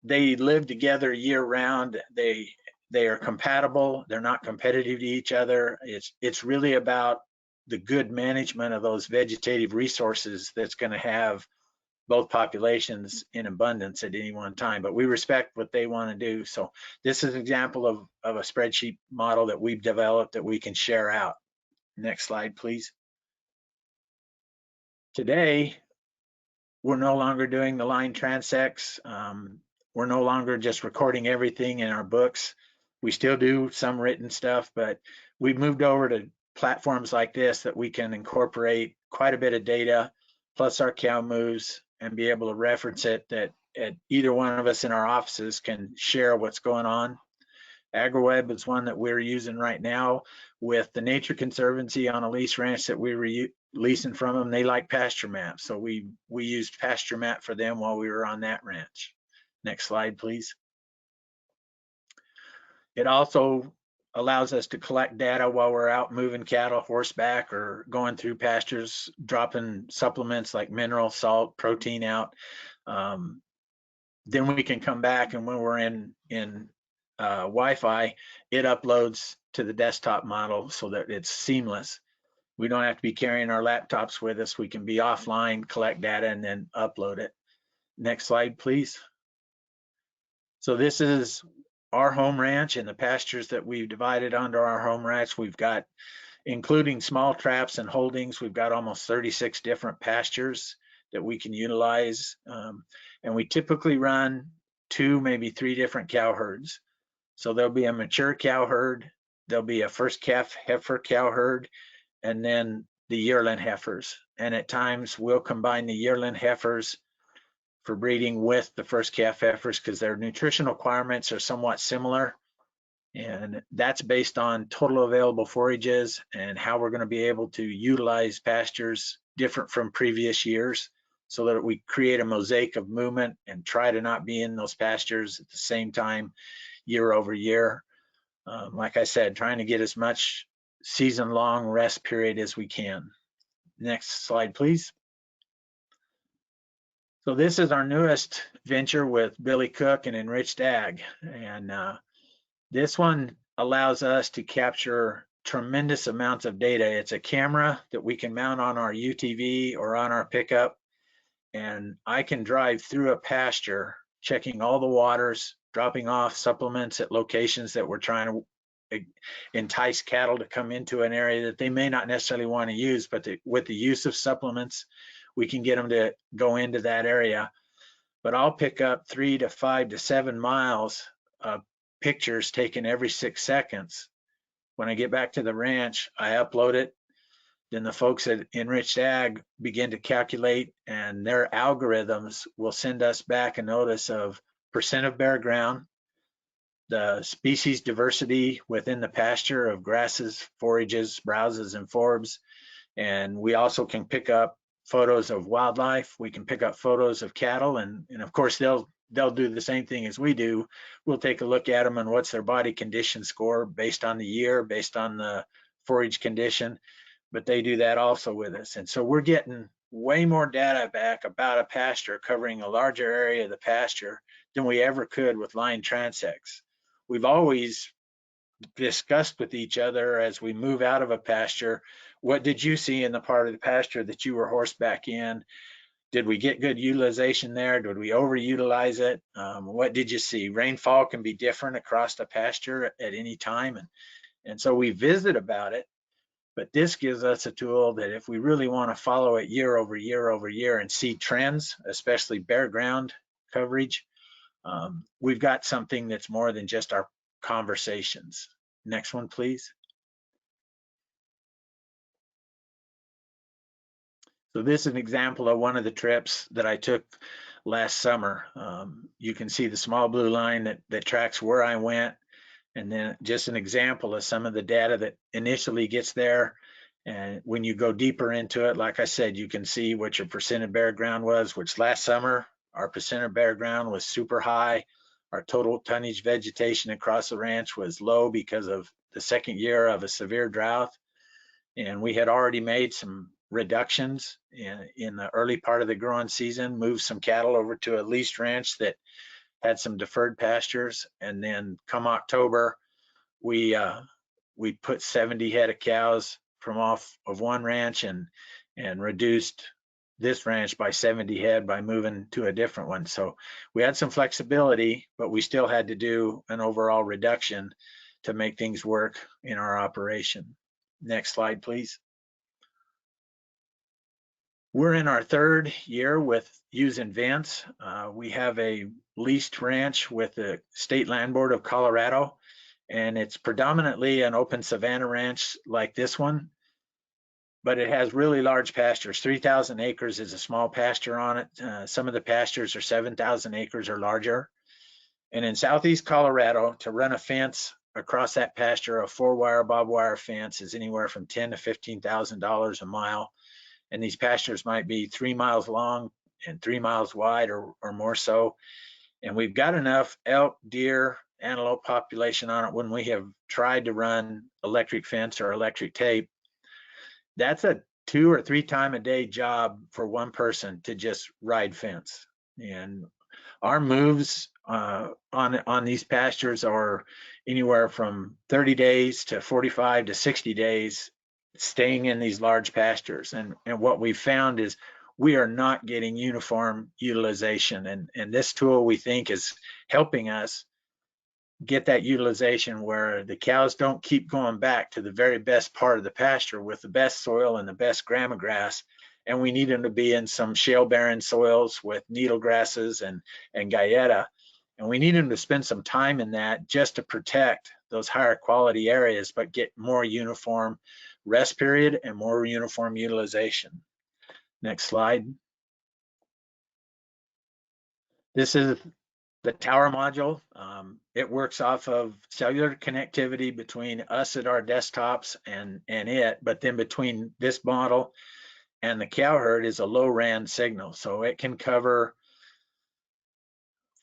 they live together year round. They are compatible. They're not competitive to each other. It's really about the good management of those vegetative resources that's going to have both populations in abundance at any one time, but we respect what they want to do. So this is an example of a spreadsheet model that we've developed that we can share out. Next slide, please. Today, we're no longer doing the line transects. We're no longer just recording everything in our books. We still do some written stuff, but we've moved over to platforms like this that we can incorporate quite a bit of data, plus our cow moves, and be able to reference it, that either one of us in our offices can share what's going on. AgriWeb is one that we're using right now with the Nature Conservancy on a lease ranch that we were leasing from them. They like pasture maps, so we used pasture map for them while we were on that ranch. Next slide, please. It also allows us to collect data while we're out moving cattle horseback or going through pastures, dropping supplements like mineral, salt, protein out. Then we can come back, and when we're in Wi-Fi, it uploads to the desktop model so that it's seamless. We don't have to be carrying our laptops with us. We can be offline, collect data, and then upload it. Next slide, please. So this is our home ranch and the pastures that we've divided onto our home ranch. We've got, including small traps and holdings, we've got almost 36 different pastures that we can utilize. And we typically run 2, maybe 3 different cow herds. So there'll be a mature cow herd, there'll be a first calf heifer cow herd, and then the yearling heifers. And at times we'll combine the yearling heifers for breeding with the first calf heifers because their nutritional requirements are somewhat similar. And that's based on total available forages and how we're going to be able to utilize pastures different from previous years, so that we create a mosaic of movement and try to not be in those pastures at the same time year over year. Like I said, trying to get as much season-long rest period as we can. Next slide, please. So this is our newest venture with Billy Cook and Enriched Ag. And this one allows us to capture tremendous amounts of data. It's a camera that we can mount on our UTV or on our pickup. And I can drive through a pasture, checking all the waters, dropping off supplements at locations that we're trying to entice cattle to come into an area that they may not necessarily want to use, but with the use of supplements, we can get them to go into that area. But I'll pick up 3 to 5 to 7 miles of pictures taken every 6 seconds. When I get back to the ranch, I upload it. Then the folks at Enriched Ag begin to calculate, and their algorithms will send us back a notice of percent of bare ground, the species diversity within the pasture of grasses, forages, browses, and forbs. And we also can pick up photos of wildlife. We can pick up photos of cattle, and of course they'll do the same thing as we do. We'll take a look at them and what's their body condition score based on the year, based on the forage condition, but they do that also with us. And so we're getting way more data back about a pasture, covering a larger area of the pasture than we ever could with line transects. We've always discussed with each other as we move out of a pasture, what did you see in the part of the pasture that you were horseback in? Did we get good utilization there? Did we overutilize it? What did you see? Rainfall can be different across the pasture at any time. And so we visit about it, but this gives us a tool that if we really want to follow it year over year over year and see trends, especially bare ground coverage, we've got something that's more than just our conversations. Next one, please. So this is an example of one of the trips that I took last summer. You can see the small blue line that tracks where I went, and then just an example of some of the data that initially gets there. And when you go deeper into it, like I said, you can see what your percent of bare ground was, which last summer, our percent of bare ground was super high. Our total tonnage vegetation across the ranch was low because of the second year of a severe drought. And we had already made some reductions in the early part of the growing season, moved some cattle over to a leased ranch that had some deferred pastures. And then come October, we put 70 head of cows from off of one ranch and reduced this ranch by 70 head by moving to a different one. So we had some flexibility, but we still had to do an overall reduction to make things work in our operation. Next slide, please. We're in our third year with using vents. We have a leased ranch with the State Land Board of Colorado, and it's predominantly an open savanna ranch like this one, but it has really large pastures. 3,000 acres is a small pasture on it. Some of the pastures are 7,000 acres or larger. And in southeast Colorado, to run a fence across that pasture, a 4-wire barbed wire fence, is anywhere from $10,000 to $15,000 a mile. And these pastures might be 3 miles long and 3 miles wide or more so. And we've got enough elk, deer, antelope population on it when we have tried to run electric fence or electric tape. That's a 2 or 3 time a day job for one person to just ride fence. And our moves on these pastures are anywhere from 30 days to 45 to 60 days staying in these large pastures. And what we've found is we are not getting uniform utilization. And this tool, we think, is helping us get that utilization where the cows don't keep going back to the very best part of the pasture with the best soil and the best grama grass. And we need them to be in some shale barren soils with needle grasses and galleta. And we need them to spend some time in that just to protect those higher quality areas, but get more uniform rest period and more uniform utilization. Next slide. This is the tower module. It works off of cellular connectivity between us at our desktops and it, but then between this model and the cow herd is a low RAN signal. So it can cover,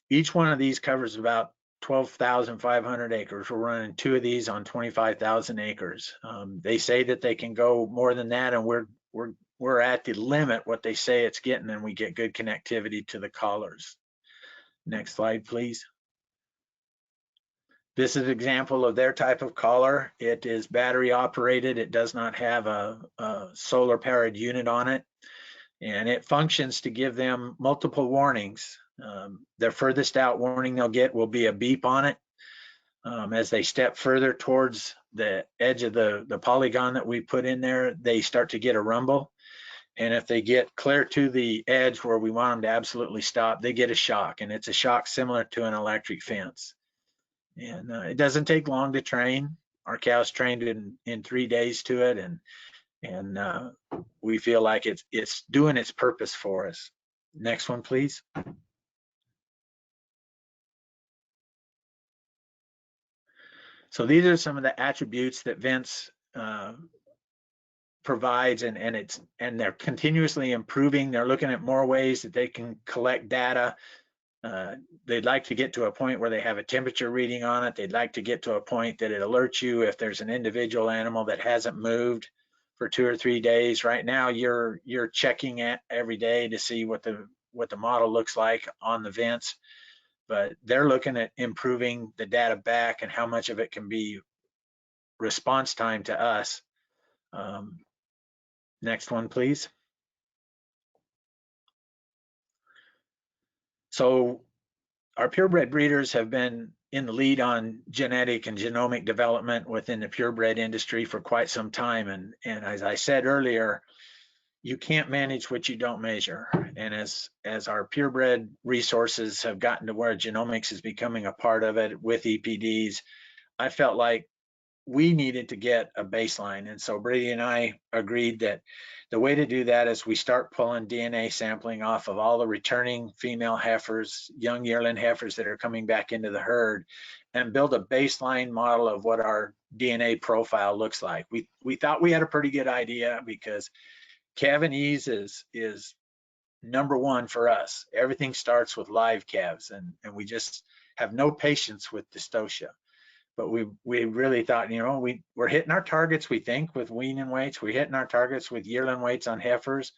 each one of these covers about 12,500 acres. We're running 2 of these on 25,000 acres. They say that they can go more than that, and we're at the limit what they say it's getting, and we get good connectivity to the collars. Next slide, please. This is an example of their type of collar. It is battery operated. It does not have a solar powered unit on it, and it functions to give them multiple warnings. Their furthest out warning they'll get will be a beep on it. As they step further towards the edge of the polygon that we put in there, they start to get a rumble. And if they get clear to the edge where we want them to absolutely stop, they get a shock, and it's a shock similar to an electric fence. And it doesn't take long to train. Our cows trained in 3 days to it, and we feel like it's doing its purpose for us. Next one, please. So these are some of the attributes that Vents provides, and they're continuously improving. They're looking at more ways that they can collect data. They'd like to get to a point where they have a temperature reading on it. They'd like to get to a point that it alerts you if there's an individual animal that hasn't moved for 2 or 3 days. Right now, you're checking it every day to see what the model looks like on the vents, but they're looking at improving the data back and how much of it can be response time to us. Next one, please. So our purebred breeders have been in the lead on genetic and genomic development within the purebred industry for quite some time. And as I said earlier, you can't manage what you don't measure. And as our purebred resources have gotten to where genomics is becoming a part of it with EPDs, I felt like we needed to get a baseline. And so Brady and I agreed that the way to do that is we start pulling DNA sampling off of all the returning female heifers, young yearling heifers that are coming back into the herd, and build a baseline model of what our DNA profile looks like. We thought we had a pretty good idea because calve and ease is number one for us. Everything starts with live calves, and we just have no patience with dystocia. But we really thought, you know, we're hitting our targets, we think, with weaning weights. We're hitting our targets with yearling weights on heifers.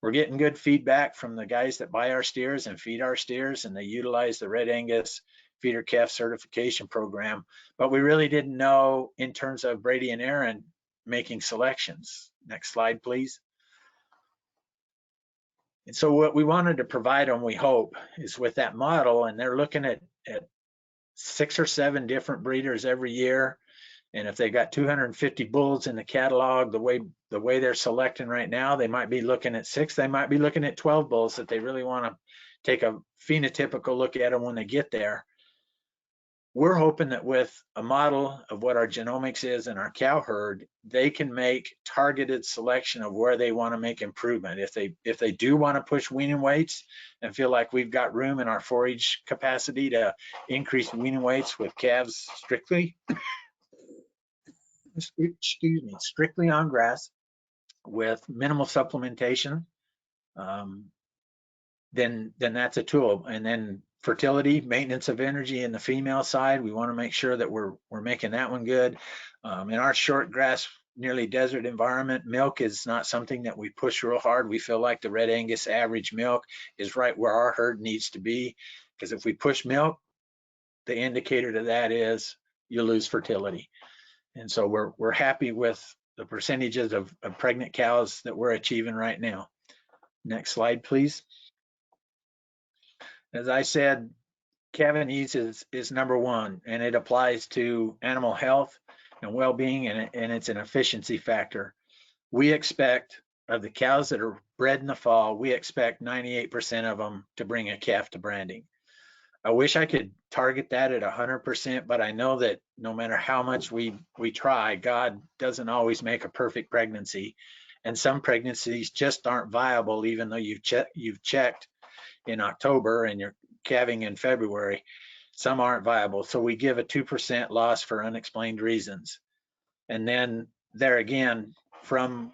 We're getting good feedback from the guys that buy our steers and feed our steers, and they utilize the Red Angus feeder calf certification program. But we really didn't know in terms of Brady and Aaron making selections. Next slide, please. And so what we wanted to provide them, we hope, is with that model, and they're looking at 6 or 7 different breeders every year. And if they got 250 bulls in the catalog, the way they're selecting right now, they might be looking at 6, they might be looking at 12 bulls that they really want to take a phenotypical look at them when they get there. We're hoping that with a model of what our genomics is in our cow herd, they can make targeted selection of where they want to make improvement. If they do want to push weaning weights and feel like we've got room in our forage capacity to increase weaning weights with calves strictly, excuse me, strictly on grass with minimal supplementation, then that's a tool. And then fertility, maintenance of energy in the female side, we want to make sure that we're making that one good. In our short grass, nearly desert environment, milk is not something that we push real hard. We feel like the Red Angus average milk is right where our herd needs to be, because if we push milk, the indicator to that is you lose fertility. And so we're happy with the percentages of pregnant cows that we're achieving right now. Next slide, please. As I said, calving ease is number one, and it applies to animal health and well-being, and it's an efficiency factor. We expect of the cows that are bred in the fall, we expect 98% of them to bring a calf to branding. I wish I could target that at 100%, but I know that no matter how much we try, God doesn't always make a perfect pregnancy. And some pregnancies just aren't viable, even though you've checked in October and you're calving in February. Some aren't viable. So we give a 2% loss for unexplained reasons. And then there again, from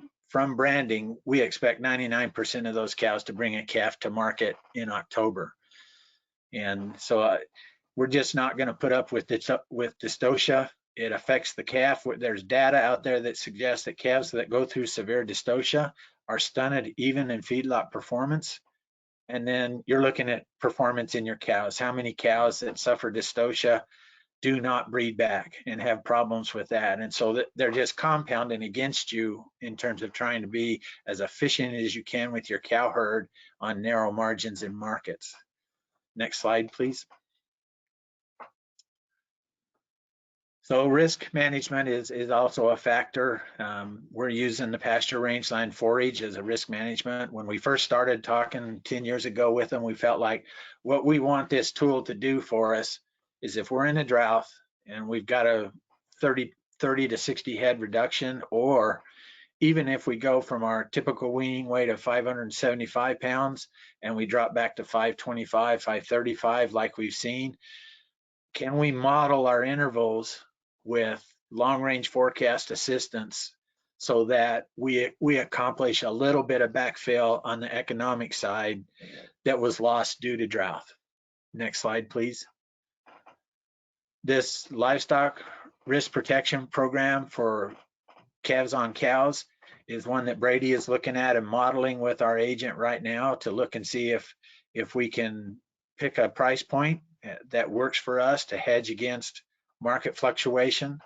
branding, we expect 99% of those cows to bring a calf to market in October. And so we're just not going to put up with dystocia. It affects the calf. There's data out there that suggests that calves that go through severe dystocia are stunted even in feedlot performance. And then you're looking at performance in your cows. How many cows that suffer dystocia do not breed back and have problems with that? And so they're just compounding against you in terms of trying to be as efficient as you can with your cow herd on narrow margins in markets. Next slide, please. So risk management is also a factor. We're using the pasture rangeline forage as a risk management. When we first started talking 10 years ago with them, we felt like what we want this tool to do for us is if we're in a drought and we've got a 30 to 60 head reduction, or even if we go from our typical weaning weight of 575 pounds and we drop back to 525, 535 like we've seen, can we model our intervals with long-range forecast assistance so that we accomplish a little bit of backfill on the economic side that was lost due to drought? Next slide, please. This livestock risk protection program for calves on cows is one that Brady is looking at and modeling with our agent right now to look and see if we can pick a price point that works for us to hedge against market fluctuation.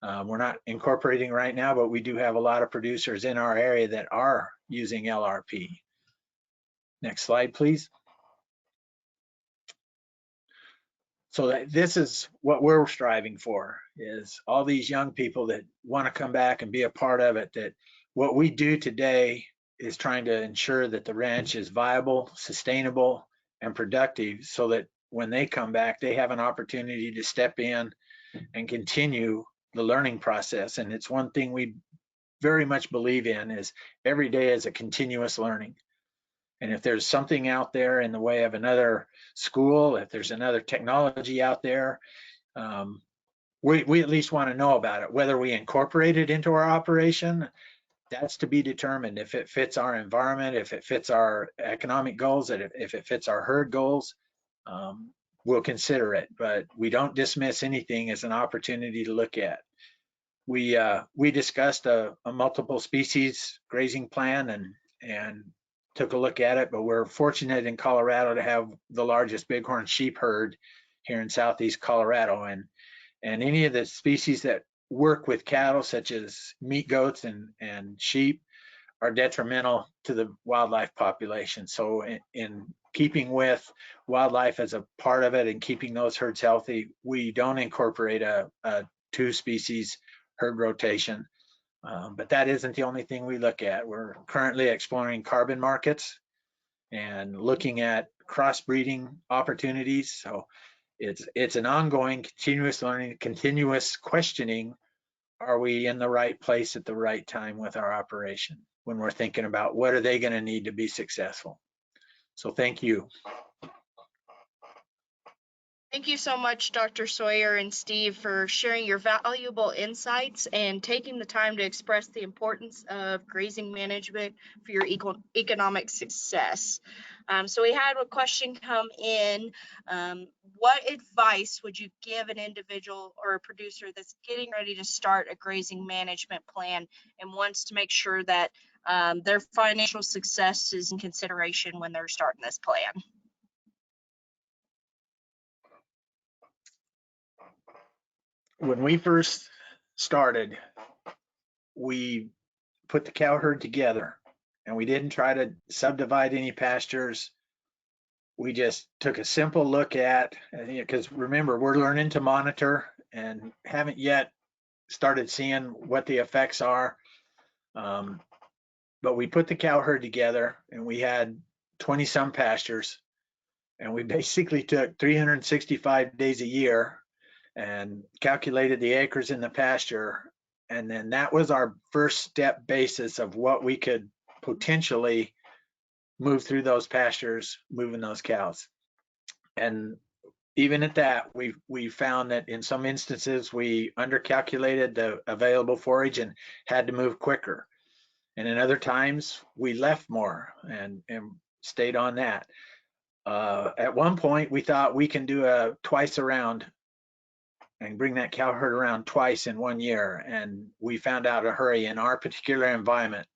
We're not incorporating right now, but we do have a lot of producers in our area that are using LRP. Next slide, please. So this is what we're striving for, is all these young people that want to come back and be a part of it, that what we do today is trying to ensure that the ranch is viable, sustainable, and productive, so that when they come back, they have an opportunity to step in and continue the learning process. And it's one thing we very much believe in, is every day is a continuous learning. And if there's something out there in the way of another school, if there's another technology out there, we at least want to know about it, whether we incorporate it into our operation that's to be determined if it fits our environment, if it fits our economic goals, and if it fits our herd goals. We'll consider it, but we don't dismiss anything as an opportunity to look at. We discussed a multiple species grazing plan and took a look at it, but we're fortunate in Colorado to have the largest bighorn sheep herd here in southeast Colorado, and any of the species that work with cattle, such as meat goats and sheep, are detrimental to the wildlife population. So in keeping with wildlife as a part of it and keeping those herds healthy, we don't incorporate a two species herd rotation. But that isn't the only thing we look at. We're currently exploring carbon markets and looking at crossbreeding opportunities. So it's an ongoing, continuous learning, continuous questioning. Are we in the right place at the right time with our operation when we're thinking about what are they going to need to be successful? So thank you. Thank you so much, Dr. Sawyer and Steve, for sharing your valuable insights and taking the time to express the importance of grazing management for your economic success. So we had a question come in. What advice would you give an individual or a producer that's getting ready to start a grazing management plan and wants to make sure that their financial success is in consideration when they're starting this plan? When we first started, we put the cow herd together and we didn't try to subdivide any pastures. We just took a simple look at, because remember, we're learning to monitor and haven't yet started seeing what the effects are. But we put the cow herd together and we had 20 some pastures, and we basically took 365 days a year and calculated the acres in the pasture. And then that was our first step basis of what we could potentially move through those pastures, moving those cows. And even at that, we found that in some instances we undercalculated the available forage and had to move quicker. And in other times we left more and stayed on that. At one point we thought we can do a twice around and bring that cow herd around twice in 1 year. And we found out in a hurry in our particular environment,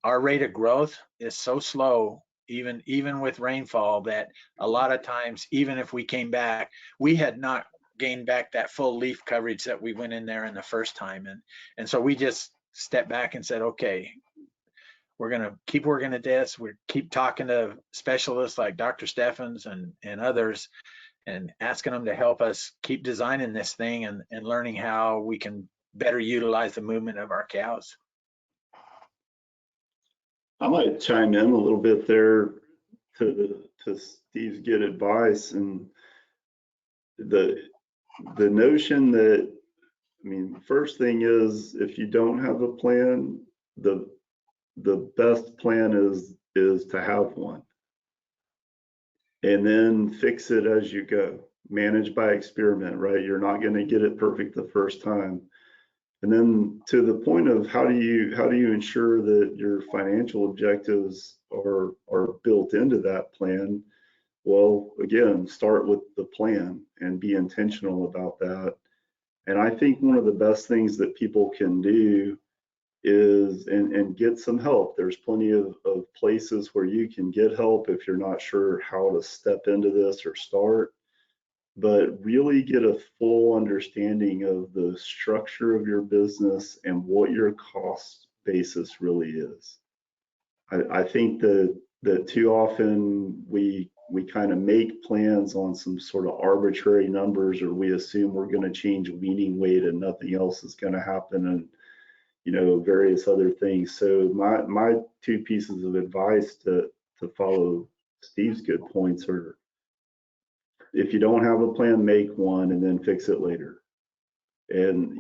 our rate of growth is so slow, even with rainfall, that a lot of times, even if we came back, we had not gained back that full leaf coverage that we went in there in the first time. And so we just stepped back and said, okay, we're going to keep working at this. We keep talking to specialists like Dr. Steffens and others, and asking them to help us keep designing this thing and learning how we can better utilize the movement of our cows. I might chime in a little bit there to Steve's good advice, and the notion that, I mean, first thing is, if you don't have a plan, the best plan is to have one. And then fix it as you go. Manage by experiment, right? You're not going to get it perfect the first time. And then to the point of how do you ensure that your financial objectives are built into that plan? Well, again, start with the plan and be intentional about that. And I think one of the best things that people can do is and get some help. There's plenty of places where you can get help if you're not sure how to step into this or start, but really get a full understanding of the structure of your business and what your cost basis really is. I think that too often we kind of make plans on some sort of arbitrary numbers, or we assume we're going to change weaning weight and nothing else is going to happen, and various other things. So my two pieces of advice to follow Steve's good points are, if you don't have a plan, make one and then fix it later. And,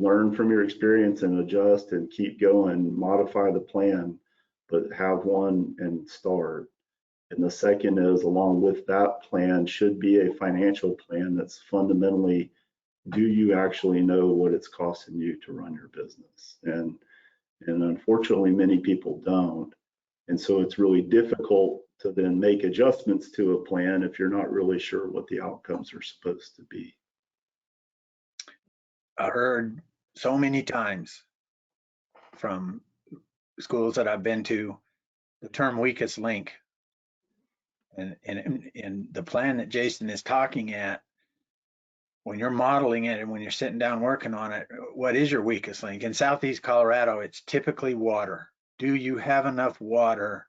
learn from your experience and adjust and keep going, modify the plan, but have one and start. And the second is, along with that plan should be a financial plan that's fundamentally, do you actually know what it's costing you to run your business? And And unfortunately, many people don't. And so it's really difficult to then make adjustments to a plan if you're not really sure what the outcomes are supposed to be. I heard so many times from schools that I've been to the term weakest link. And the plan that Jason is talking at, when you're modeling it and when you're sitting down working on it, what is your weakest link? In Southeast Colorado, it's typically water. Do you have enough water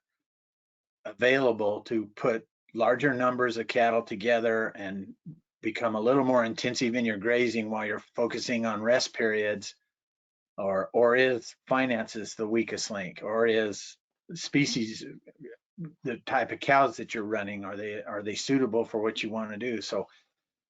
available to put larger numbers of cattle together and become a little more intensive in your grazing while you're focusing on rest periods? Or is finances the weakest link? Or is species, the type of cows that you're running, are they suitable for what you want to do? So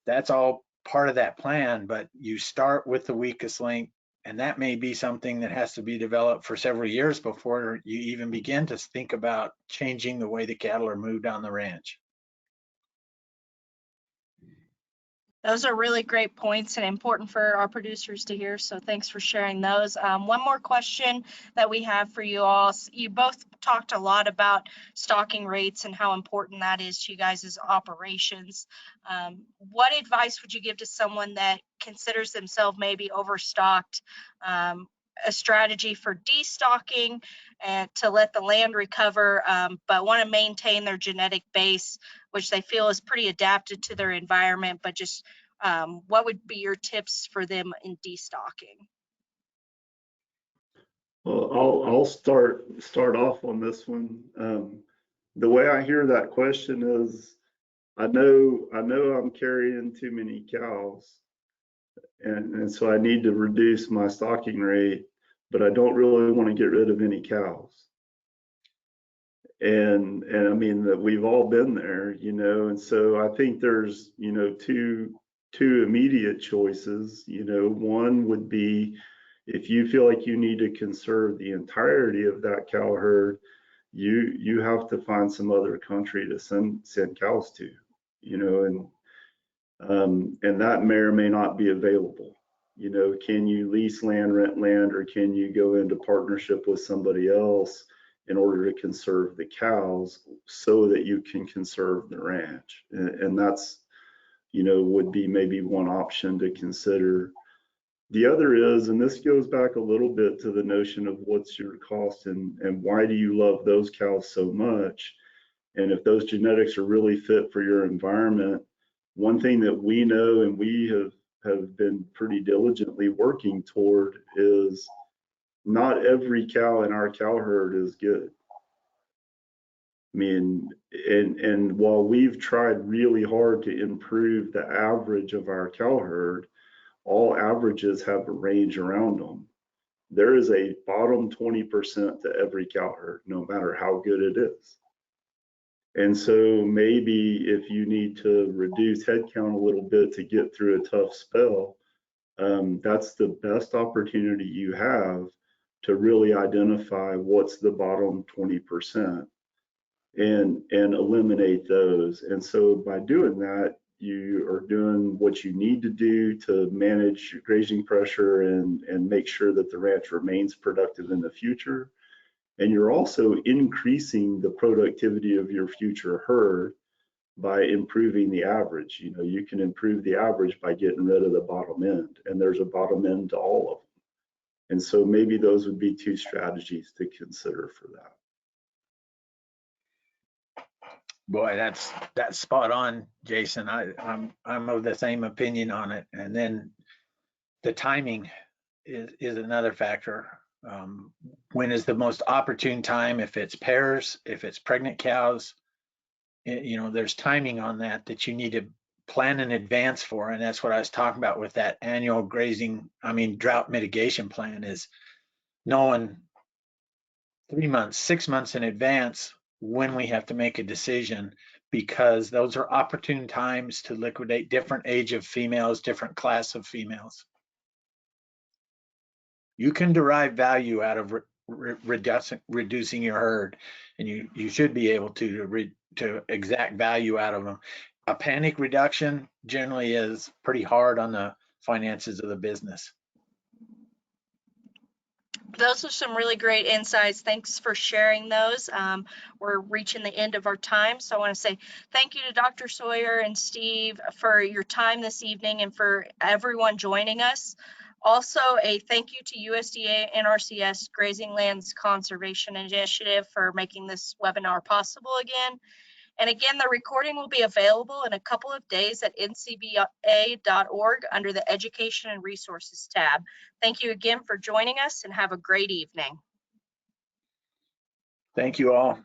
that's all part of that plan, but you start with the weakest link, and that may be something that has to be developed for several years before you even begin to think about changing the way the cattle are moved on the ranch. Those are really great points and important for our producers to hear. So thanks for sharing those. One more question that we have for you all. You both talked a lot about stocking rates and how important that is to you guys' operations. What advice would you give to someone that considers themselves maybe overstocked? A strategy for destocking and to let the land recover, but want to maintain their genetic base, which they feel is pretty adapted to their environment, but just what would be your tips for them in destocking? Well, I'll start off on this one. The way I hear that question is, I know I'm carrying too many cows, and so I need to reduce my stocking rate, but I don't really want to get rid of any cows. And I mean that we've all been there, and so I think there's, two immediate choices. One would be, if you feel like you need to conserve the entirety of that cow herd, you have to find some other country to send cows to, and that may or may not be available. Can you lease land, rent land, or can you go into partnership with somebody else in order to conserve the cows so that you can conserve the ranch? And that's, would be maybe one option to consider. The other is, and this goes back a little bit to the notion of what's your cost and why do you love those cows so much? And if those genetics are really fit for your environment, one thing that we know and we have been pretty diligently working toward is not every cow in our cow herd is good. I mean, and while we've tried really hard to improve the average of our cow herd, all averages have a range around them. There is a bottom 20% to every cow herd, no matter how good it is. And so maybe if you need to reduce headcount a little bit to get through a tough spell, that's the best opportunity you have to really identify what's the bottom 20% and eliminate those. And so by doing that, you are doing what you need to do to manage your grazing pressure and make sure that the ranch remains productive in the future. And you're also increasing the productivity of your future herd by improving the average. You can improve the average by getting rid of the bottom end, and there's a bottom end to all of them. And so maybe those would be two strategies to consider for that. Boy, that's spot on, Jason. I'm of the same opinion on it. And then the timing is another factor. When is the most opportune time? If it's pairs, if it's pregnant cows, there's timing on that you need to plan in advance for. And that's what I was talking about with that annual drought mitigation plan, is knowing 3 months, 6 months in advance when we have to make a decision, because those are opportune times to liquidate different age of females, different class of females. You can derive value out of reducing your herd, and you should be able to exact value out of them. A panic reduction generally is pretty hard on the finances of the business. Those are some really great insights. Thanks for sharing those. We're reaching the end of our time, so I want to say thank you to Dr. Sawyer and Steve for your time this evening and for everyone joining us. Also, a thank you to USDA NRCS Grazing Lands Conservation Initiative for making this webinar possible again. And again, the recording will be available in a couple of days at ncba.org under the Education and Resources tab. Thank you again for joining us and have a great evening. Thank you all.